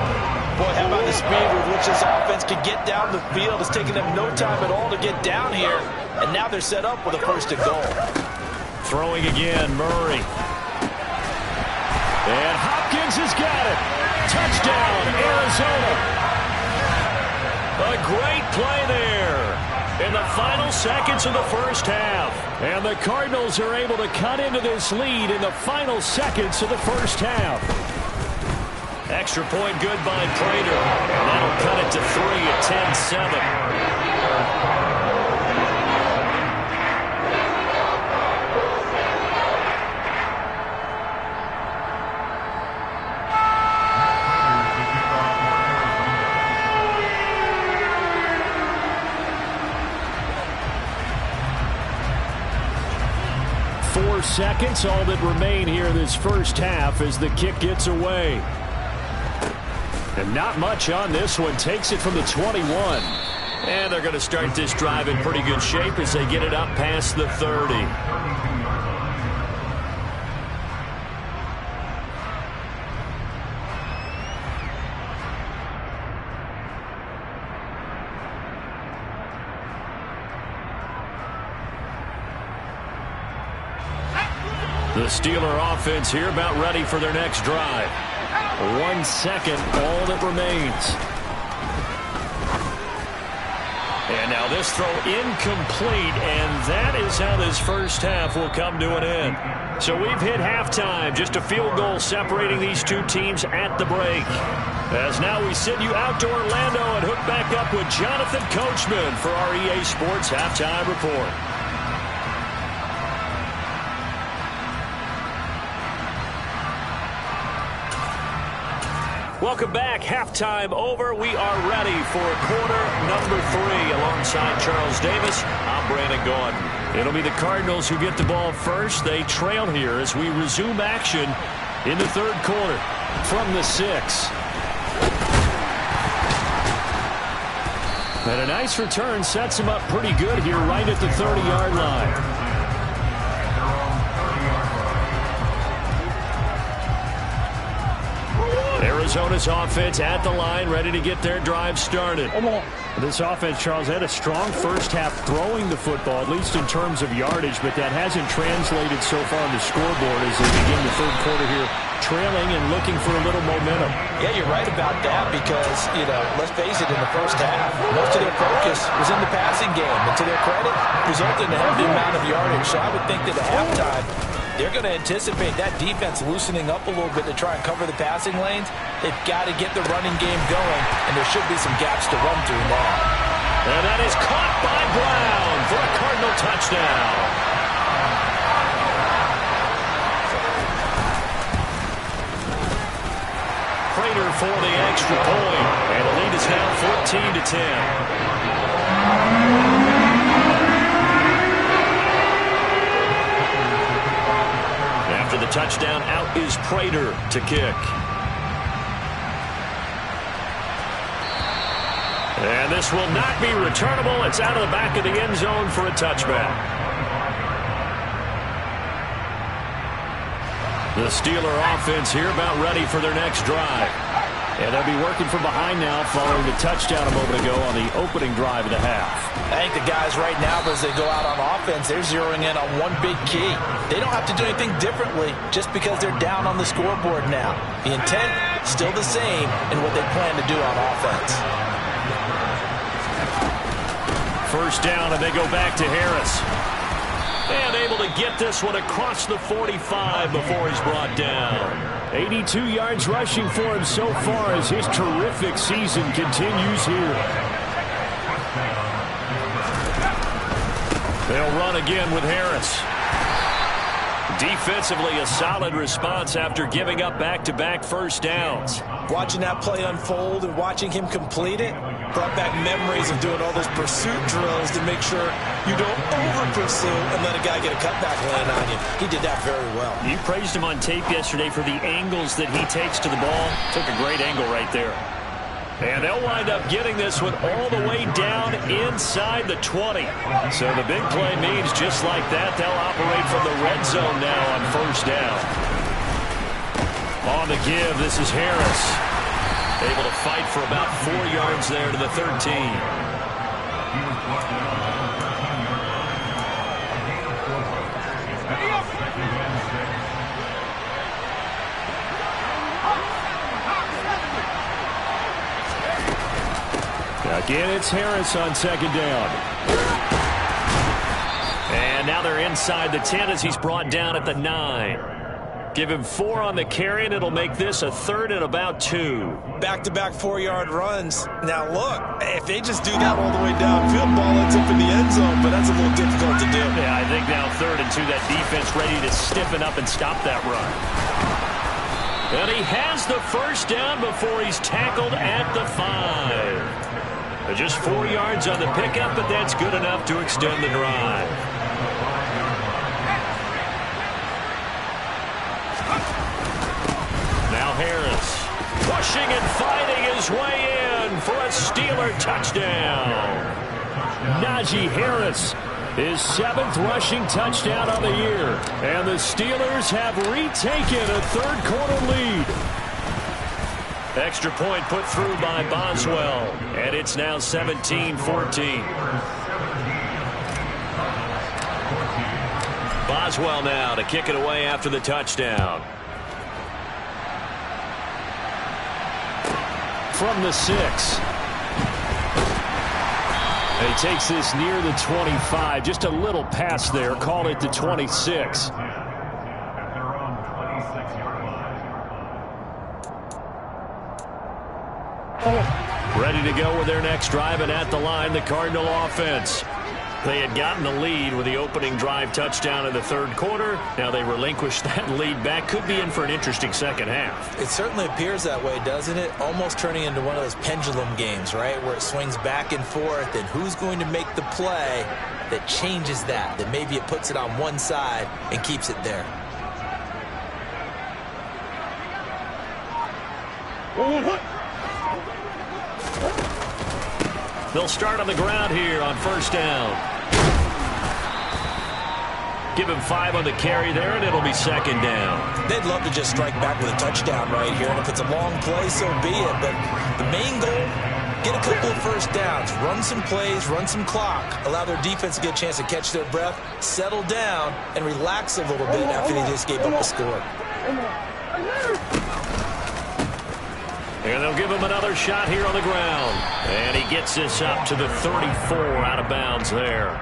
Boy, how about the speed with which this offense can get down the field? It's taken them no time at all to get down here, and now they're set up with a 1st and goal. Throwing again, Murray. And Hopkins has got it. Touchdown, Arizona. A great play there in the final seconds of the first half. And the Cardinals are able to cut into this lead in the final seconds of the first half. Extra point good by Prater. And that'll cut it to 3 at 10-7. 4 seconds, all that remain here in this first half as the kick gets away. And not much on this one. Takes it from the 21. And they're going to start this drive in pretty good shape as they get it up past the 30. The Steeler offense here about ready for their next drive. 1 second, all that remains. And now this throw incomplete, and that is how this first half will come to an end. So we've hit halftime, just a field goal separating these two teams at the break. As now we send you out to Orlando and hook back up with Jonathan Coachman for our EA Sports Halftime Report. Welcome back. Halftime over. We are ready for quarter number 3. Alongside Charles Davis, I'm Brandon Gordon. It'll be the Cardinals who get the ball first. They trail here as we resume action in the third quarter from the 6. And a nice return sets him up pretty good here right at the 30-yard line. Arizona's offense at the line, ready to get their drive started. This offense, Charles, had a strong first half throwing the football, at least in terms of yardage, but that hasn't translated so far on the scoreboard as they begin the third quarter here, trailing and looking for a little momentum. Yeah, you're right about that because, let's face it, in the first half, most of their focus was in the passing game. And to their credit, resulted in a heavy amount of yardage. So I would think that at halftime, they're going to anticipate that defense loosening up a little bit to try and cover the passing lanes. They've got to get the running game going, and there should be some gaps to run through now. And that is caught by Brown for a Cardinal touchdown. Prater for the extra point, and the lead is now 14-10. After the touchdown, out is Prater to kick. And this will not be returnable. It's out of the back of the end zone for a touchback. The Steeler offense here about ready for their next drive. And they'll be working from behind now following the touchdown a moment ago on the opening drive of the half. I think the guys right now, as they go out on offense, they're zeroing in on one big key. They don't have to do anything differently just because they're down on the scoreboard now. The intent, still the same in what they plan to do on offense. First down, and they go back to Harris. And able to get this one across the 45 before he's brought down. 82 yards rushing for him so far as his terrific season continues here. They'll run again with Harris. Defensively, a solid response after giving up back-to-back first downs. Watching that play unfold and watching him complete it brought back memories of doing all those pursuit drills to make sure you don't over-pursue and let a guy get a cutback land on you. He did that very well. You praised him on tape yesterday for the angles that he takes to the ball. Took a great angle right there. And they'll wind up getting this one all the way down inside the 20. So the big play means just like that, they'll operate from the red zone now on first down. On the give, this is Harris. Able to fight for about 4 yards there to the 13. Again, it's Harris on second down. And now they're inside the 10 as he's brought down at the 9. Give him 4 on the carry, and it'll make this a third and about 2. Back-to-back 4-yard runs. Now, look, if they just do that all the way downfield, ball ends up in the end zone, but that's a little difficult to do. Yeah, I think now 3rd and 2, that defense ready to stiffen up and stop that run. And he has the first down before he's tackled at the 5. Just 4 yards on the pickup, but that's good enough to extend the drive. Now Harris pushing and fighting his way in for a Steeler touchdown. Najee Harris, his 7th rushing touchdown on the year. And the Steelers have retaken a third-quarter lead. Extra point put through by Boswell, and it's now 17-14. Boswell now to kick it away after the touchdown. From the 6. He takes this near the 25, just a little pass there, call it the 26. Ready to go with their next drive, and at the line, the Cardinal offense. They had gotten the lead with the opening drive touchdown in the third quarter. Now they relinquished that lead back. Could be in for an interesting second half. It certainly appears that way, doesn't it? Almost turning into one of those pendulum games, right? Where it swings back and forth, and who's going to make the play that changes that maybe it puts it on one side and keeps it there. They'll start on the ground here on first down. Give him 5 on the carry there, and it'll be second down. They'd love to just strike back with a touchdown right here, and if it's a long play, so be it. But the main goal, get a couple of first downs, run some plays, run some clock, allow their defense to get a chance to catch their breath, settle down, and relax a little bit after they just gave up a score. And they'll give him another shot here on the ground. And he gets this up to the 34 out of bounds there.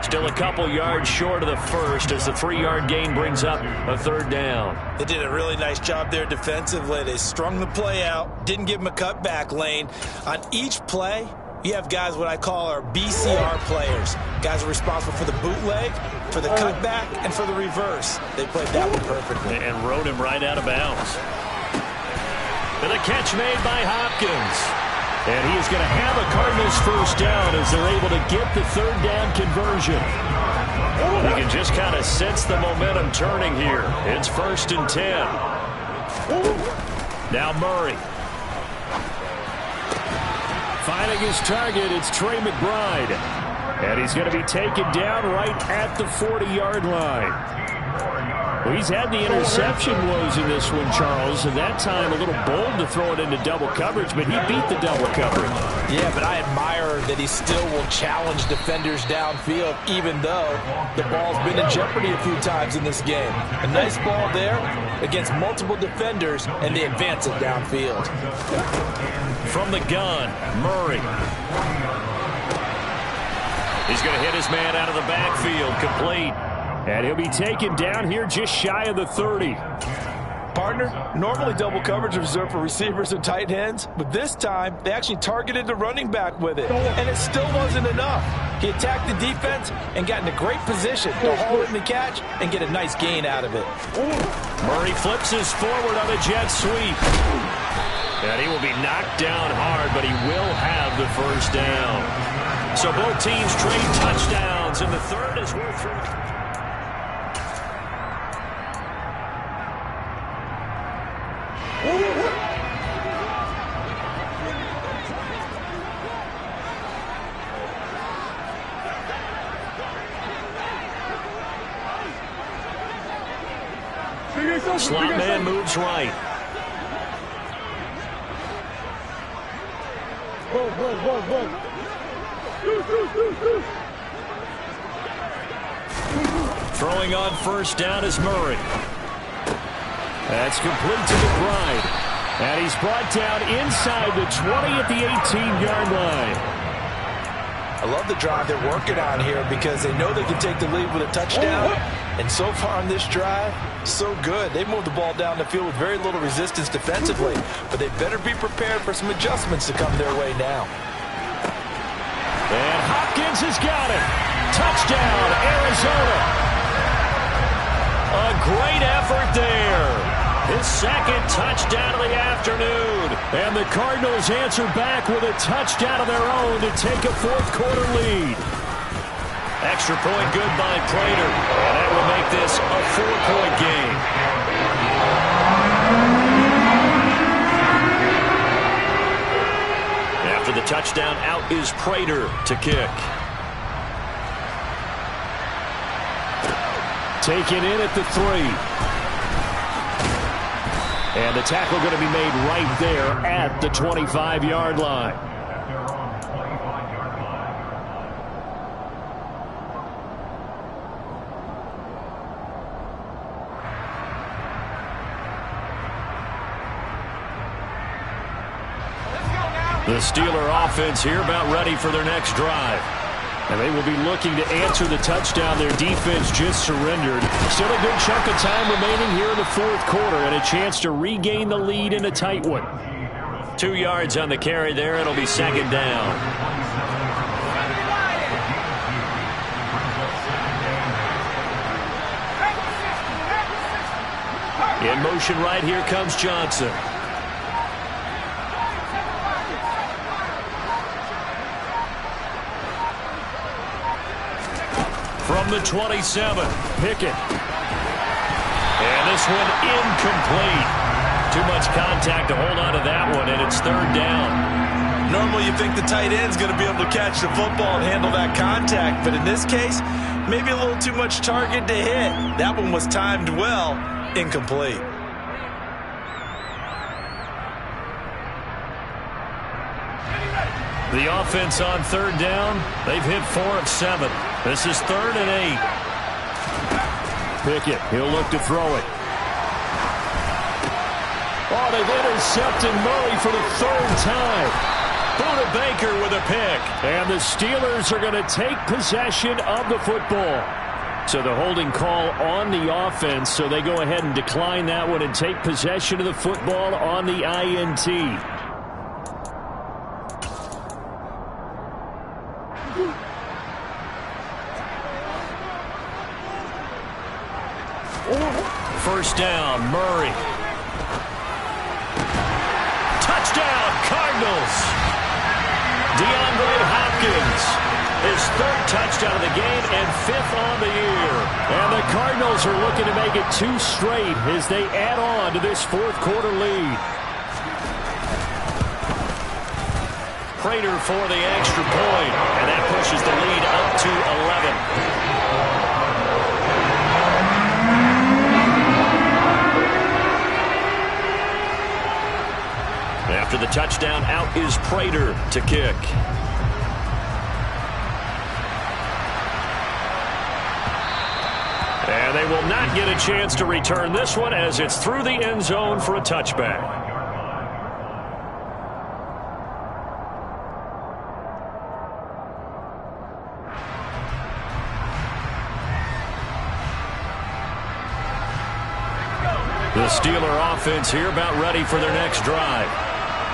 Still a couple yards short of the first as the 3-yard gain brings up a third down. They did a really nice job there defensively. They strung the play out, didn't give him a cutback lane. On each play, you have guys what I call our BCR players. Guys are responsible for the bootleg, for the cutback, and for the reverse. They played that one perfectly. And rode him right out of bounds. And a catch made by Hopkins. And he is going to have a Cardinals first down as they're able to get the third down conversion. You can just kind of sense the momentum turning here. It's 1st and 10. Now Murray. Finding his target, it's Trey McBride. And he's going to be taken down right at the 40-yard line. Well, he's had the interception woes in this one, Charles, and that time a little bold to throw it into double coverage, but he beat the double coverage. Yeah, but I admire that he still will challenge defenders downfield, even though the ball's been in jeopardy a few times in this game. A nice ball there against multiple defenders, and they advance it downfield. From the gun, Murray. He's going to hit his man out of the backfield, complete. And he'll be taken down here just shy of the 30. Partner, normally double coverage is reserved for receivers and tight ends, but this time they actually targeted the running back with it, and it still wasn't enough. He attacked the defense and got in a great position to haul it in the catch and get a nice gain out of it. Murray flips his forward on a jet sweep. And he will be knocked down hard, but he will have the first down. So both teams trade touchdowns in the third as we're through. Slot man moves right. Throwing on first down is Murray. That's complete to McBride. And he's brought down inside the 20 at the 18-yard line. I love the drive they're working on here because they know they can take the lead with a touchdown. And so far on this drive, so good. They moved the ball down the field with very little resistance defensively. But they better be prepared for some adjustments to come their way now. And Hopkins has got it. Touchdown, Arizona. A great effort there. His second touchdown of the afternoon. And the Cardinals answer back with a touchdown of their own to take a fourth-quarter lead. Extra point good by Prater. And that will make this a 4-point game. After the touchdown, out is Prater to kick. Taken in at the 3. And the tackle going to be made right there at the 25-yard line. The Steeler offense here about ready for their next drive. And they will be looking to answer the touchdown their defense just surrendered. Still a good chunk of time remaining here in the fourth quarter and a chance to regain the lead in a tight one. 2 yards on the carry there. It'll be second down. In motion right here comes Johnson. From the 27, Pickett. And this one incomplete. Too much contact to hold on to that one, and it's third down. Normally you think the tight end's going to be able to catch the football and handle that contact, but in this case, Maybe a little too much target to hit. That one was timed well. Incomplete. The offense on third down, they've hit 4 of 7. This is 3rd and 8. Pickett, he'll look to throw it. Oh, they've intercepted Murray for the 3rd time. Buda Baker with a pick. And the Steelers are going to take possession of the football. So the holding call on the offense, so they go ahead and decline that one and take possession of the football on the INT. First down, Murray. Touchdown, Cardinals. DeAndre Hopkins, his 3rd touchdown of the game and 5th on the year. And the Cardinals are looking to make it 2 straight as they add on to this 4th quarter lead. Prater for the extra point, and that pushes the lead up to 11. After the touchdown, out is Prater to kick. And they will not get a chance to return this one as it's through the end zone for a touchback. The Steeler offense here about ready for their next drive.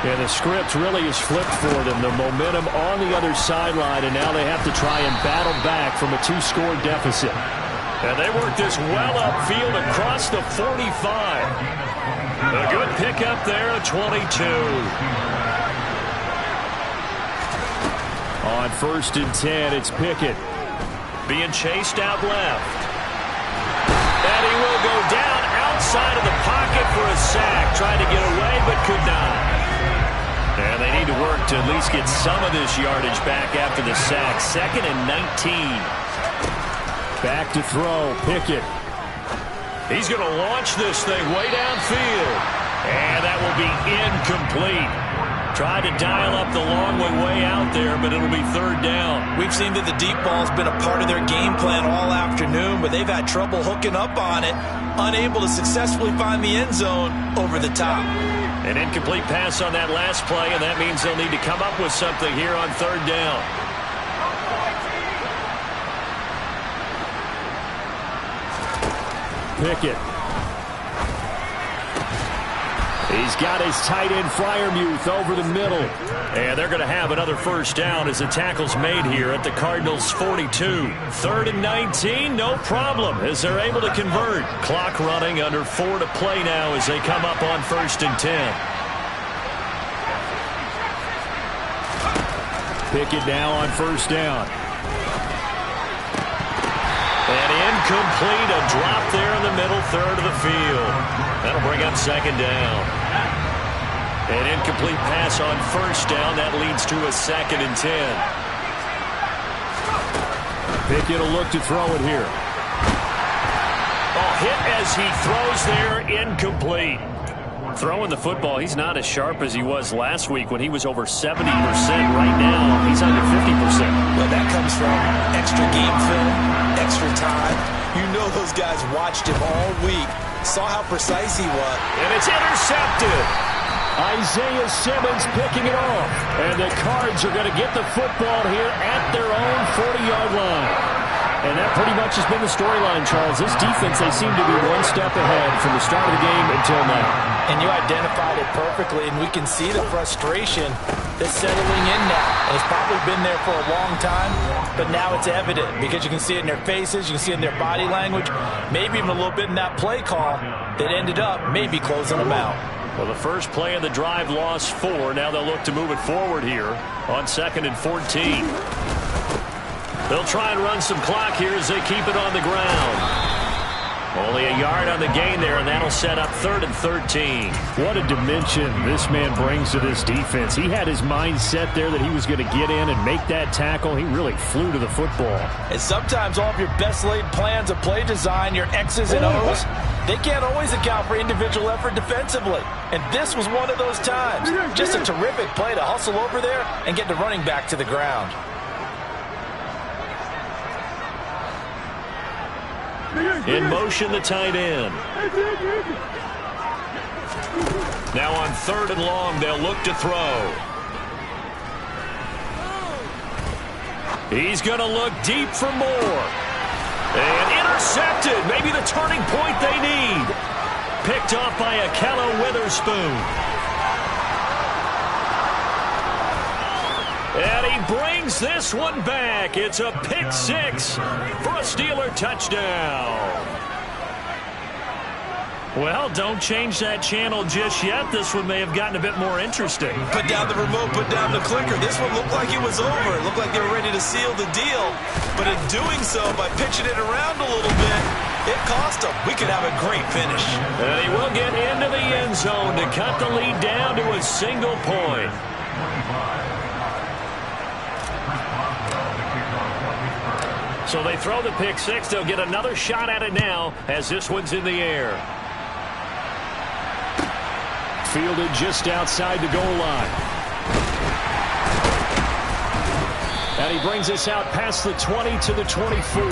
Yeah, the script really is flipped for them. The momentum on the other sideline, and now they have to try and battle back from a 2-score deficit. And they work this well upfield across the 45. A good pickup there at 22. On 1st and 10, it's Pickett. Being chased out left. And he will go down outside of the pocket for a sack. Tried to get away, but could not. And they need to work to at least get some of this yardage back after the sack. 2nd and 19. Back to throw, Pickett. He's going to launch this thing way downfield. And that will be incomplete. Tried to dial up the long way out there, but it'll be 3rd down. We've seen that the deep ball's been a part of their game plan all afternoon, but they've had trouble hooking up on it, unable to successfully find the end zone over the top. An incomplete pass on that last play, and that means they'll need to come up with something here on 3rd down. Pickett. He's got his tight end Freiermuth over the middle. And they're going to have another 1st down as the tackle's made here at the Cardinals' 42. 3rd and 19, no problem as they're able to convert. Clock running, under 4 to play now as they come up on 1st and 10. Pickett now on 1st down. And incomplete, a drop there in the middle 3rd of the field. That'll bring up 2nd down. An incomplete pass on 1st down. That leads to a 2nd and 10. Pickett will look to throw it here. Oh, hit as he throws there, incomplete. Throwing the football, he's not as sharp as he was last week when he was over 70%. Right now, he's under 50%. Well, that comes from extra game film, extra time. You know those guys watched him all week, saw how precise he was. And it's intercepted. Isaiah Simmons picking it off. And the Cards are going to get the football here at their own 40-yard line. And that pretty much has been the storyline, Charles. This defense, they seem to be one step ahead from the start of the game until now. And you identified it perfectly, and we can see the frustration that's settling in now. And it's probably been there for a long time, but now it's evident because you can see it in their faces, you can see it in their body language, maybe even a little bit in that play call that ended up maybe closing them out. Well, the first play of the drive lost 4. Now they'll look to move it forward here on 2nd and 14. They'll try and run some clock here as they keep it on the ground. Only a yard on the gain there, and that'll set up 3rd and 13. What a dimension this man brings to this defense. He had his mind set there that he was going to get in and make that tackle. He really flew to the football. And sometimes all of your best laid plans of play design, your X's and O's, they can't always account for individual effort defensively. And this was one of those times. Just a terrific play to hustle over there and get the running back to the ground. In motion, the tight end. Now on 3rd and long, they'll look to throw. He's going to look deep for more. And intercepted. Maybe the turning point they need. Picked off by Akello Witherspoon. And he brings this one back. It's a pick 6 for a Steeler touchdown. Well, don't change that channel just yet. This one may have gotten a bit more interesting. Put down the remote, put down the clicker. This one looked like it was over. It looked like they were ready to seal the deal. But in doing so, by pitching it around a little bit, it cost them. We could have a great finish. And he will get into the end zone to cut the lead down to a single point. So they throw the pick 6. They'll get another shot at it now as this one's in the air. Fielded just outside the goal line. And he brings us out past the 20 to the 24.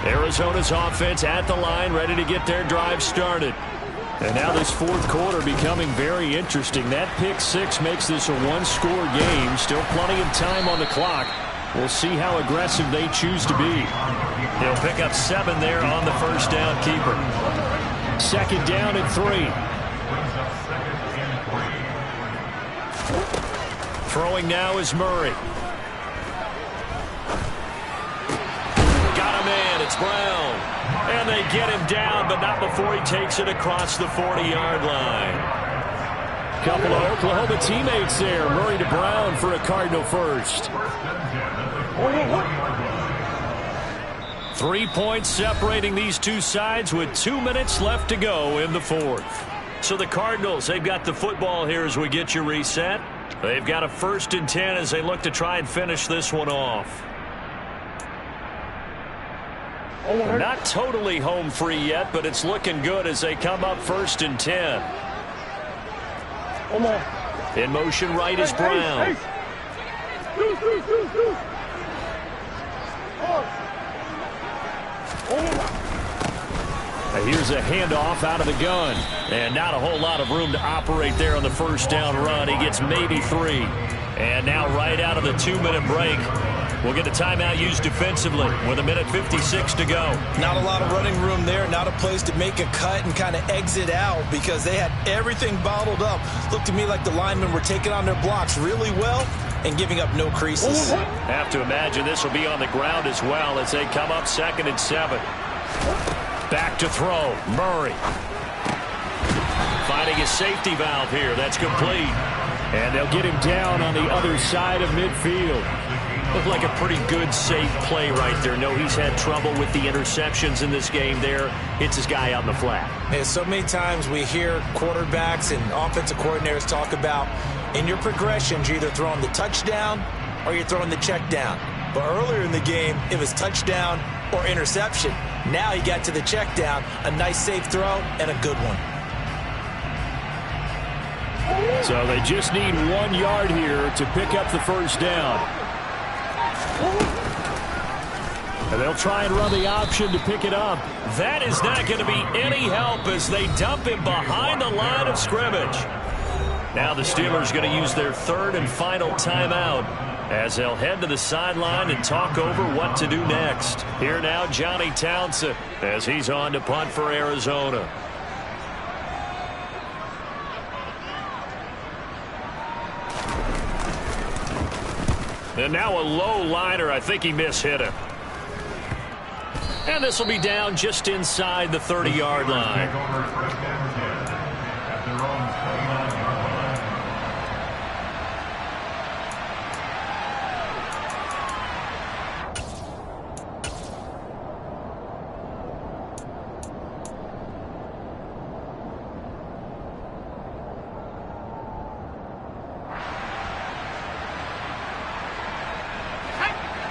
Arizona's offense at the line, ready to get their drive started. And now this 4th quarter becoming very interesting. That pick 6 makes this a one-score game. Still plenty of time on the clock. We'll see how aggressive they choose to be. They'll pick up 7 there on the first down keeper. 2nd down and 3. Throwing now is Murray. It's Brown. And they get him down, but not before he takes it across the 40-yard line. Couple of Oklahoma teammates there. Murray to Brown for a Cardinal first. 3 points separating these two sides with 2 minutes left to go in the 4th. So the Cardinals, they've got the football here as we get you reset. They've got a 1st and 10 as they look to try and finish this one off. Not totally home free yet, but it's looking good as they come up 1st and 10. In motion right is Brown. Here's a handoff out of the gun. And not a whole lot of room to operate there on the first down run. He gets maybe 3. And now right out of the 2-minute break, we'll get a timeout used defensively with 1:56 to go. Not a lot of running room there. Not a place to make a cut and kind of exit out because they had everything bottled up. Looked to me like the linemen were taking on their blocks really well and giving up no creases. Have to imagine this will be on the ground as well as they come up 2nd and 7. Back to throw. Murray. Finding his safety valve here. That's complete. And they'll get him down on the other side of midfield. Looked like a pretty good, safe play right there. No, he's had trouble with the interceptions in this game there. Hits his guy out in the flat. Yeah, so many times we hear quarterbacks and offensive coordinators talk about in your progressions, you're either throwing the touchdown or you're throwing the check down. But earlier in the game, it was touchdown or interception. Now he got to the check down, a nice safe throw, and a good one. So they just need 1 yard here to pick up the first down. And they'll try and run the option to pick it up. That is not going to be any help as they dump him behind the line of scrimmage. Now the Steelers going to use their 3rd and final timeout as they'll head to the sideline and talk over what to do next. Here now, Johnny Townsend as he's on to punt for Arizona. And now a low liner. I think he mishit him. And this will be down just inside the 30-yard line.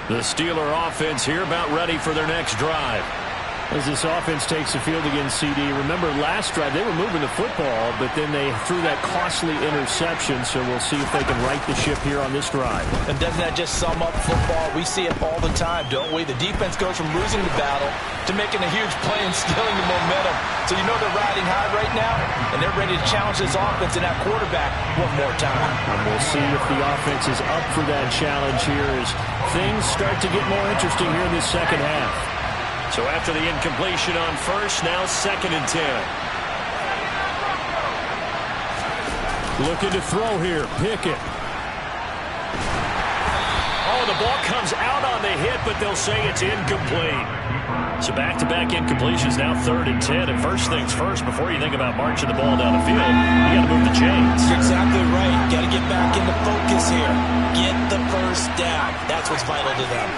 The Steeler offense here about ready for their next drive. As this offense takes the field against CD, remember last drive they were moving the football, but then they threw that costly interception, so we'll see if they can right the ship here on this drive. And doesn't that just sum up football? We see it all the time, don't we? The defense goes from losing the battle to making a huge play and stealing the momentum. So you know they're riding high right now, and they're ready to challenge this offense and that quarterback one more time. And we'll see if the offense is up for that challenge here as things start to get more interesting here in this second half. So after the incompletion on first, now 2nd and 10. Looking to throw here. Pickett. Oh, the ball comes out on the hit, but they'll say it's incomplete. So back-to-back incompletions, now 3rd and 10. And first things first, before you think about marching the ball down the field, you got to move the chains. You're exactly right. Got to get back into focus here. Get the first down. That's what's vital to them.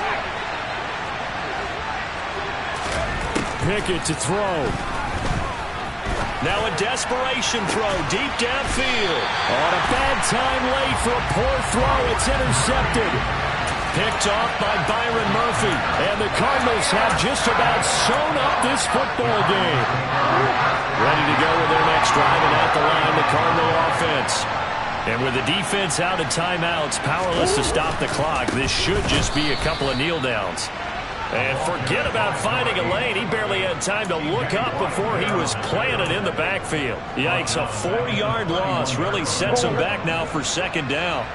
Pickett to throw. Now a desperation throw deep downfield. On a bad time late for a poor throw. It's intercepted. Picked off by Byron Murphy. And the Cardinals have just about sewn up this football game. Ready to go with their next drive, and at the line, the Cardinal offense. And with the defense out of timeouts, powerless to stop the clock, this should just be a couple of kneel downs. And forget about finding a lane. He barely had time to look up before he was planted in the backfield. Yikes, a 4-yard loss really sets him back now for 2nd down.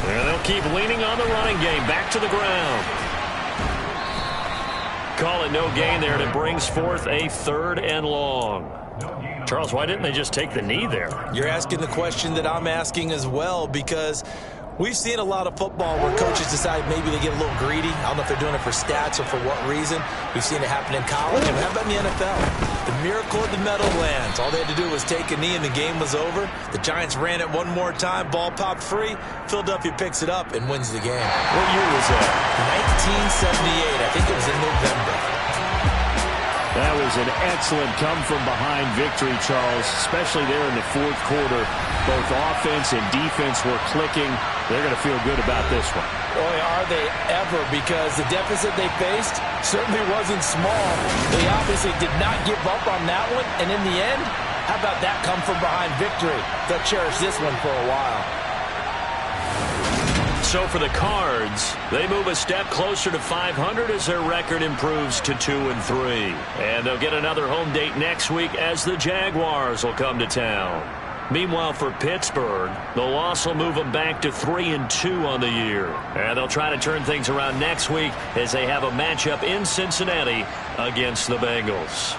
And they'll keep leaning on the running game. Back to the ground. Call it no gain there, and it brings forth a 3rd and long. Charles, why didn't they just take the knee there? You're asking the question that I'm asking as well, because we've seen a lot of football where coaches decide maybe they get a little greedy. I don't know if they're doing it for stats or for what reason. We've seen it happen in college, and how about in the NFL? The miracle of the Meadowlands. All they had to do was take a knee, and the game was over. The Giants ran it one more time. Ball popped free. Philadelphia picks it up and wins the game. What year was that? 1978. I think it was in November. That was an excellent come-from-behind victory, Charles, especially there in the 4th quarter. Both offense and defense were clicking. They're going to feel good about this one. Boy, are they ever, because the deficit they faced certainly wasn't small. They obviously did not give up on that one, and in the end, how about that come-from-behind victory? They'll cherish this one for a while. So for the Cards, they move a step closer to 500 as their record improves to 2-3. And they'll get another home date next week as the Jaguars will come to town. Meanwhile, for Pittsburgh, the loss will move them back to 3-2 on the year. And they'll try to turn things around next week as they have a matchup in Cincinnati against the Bengals.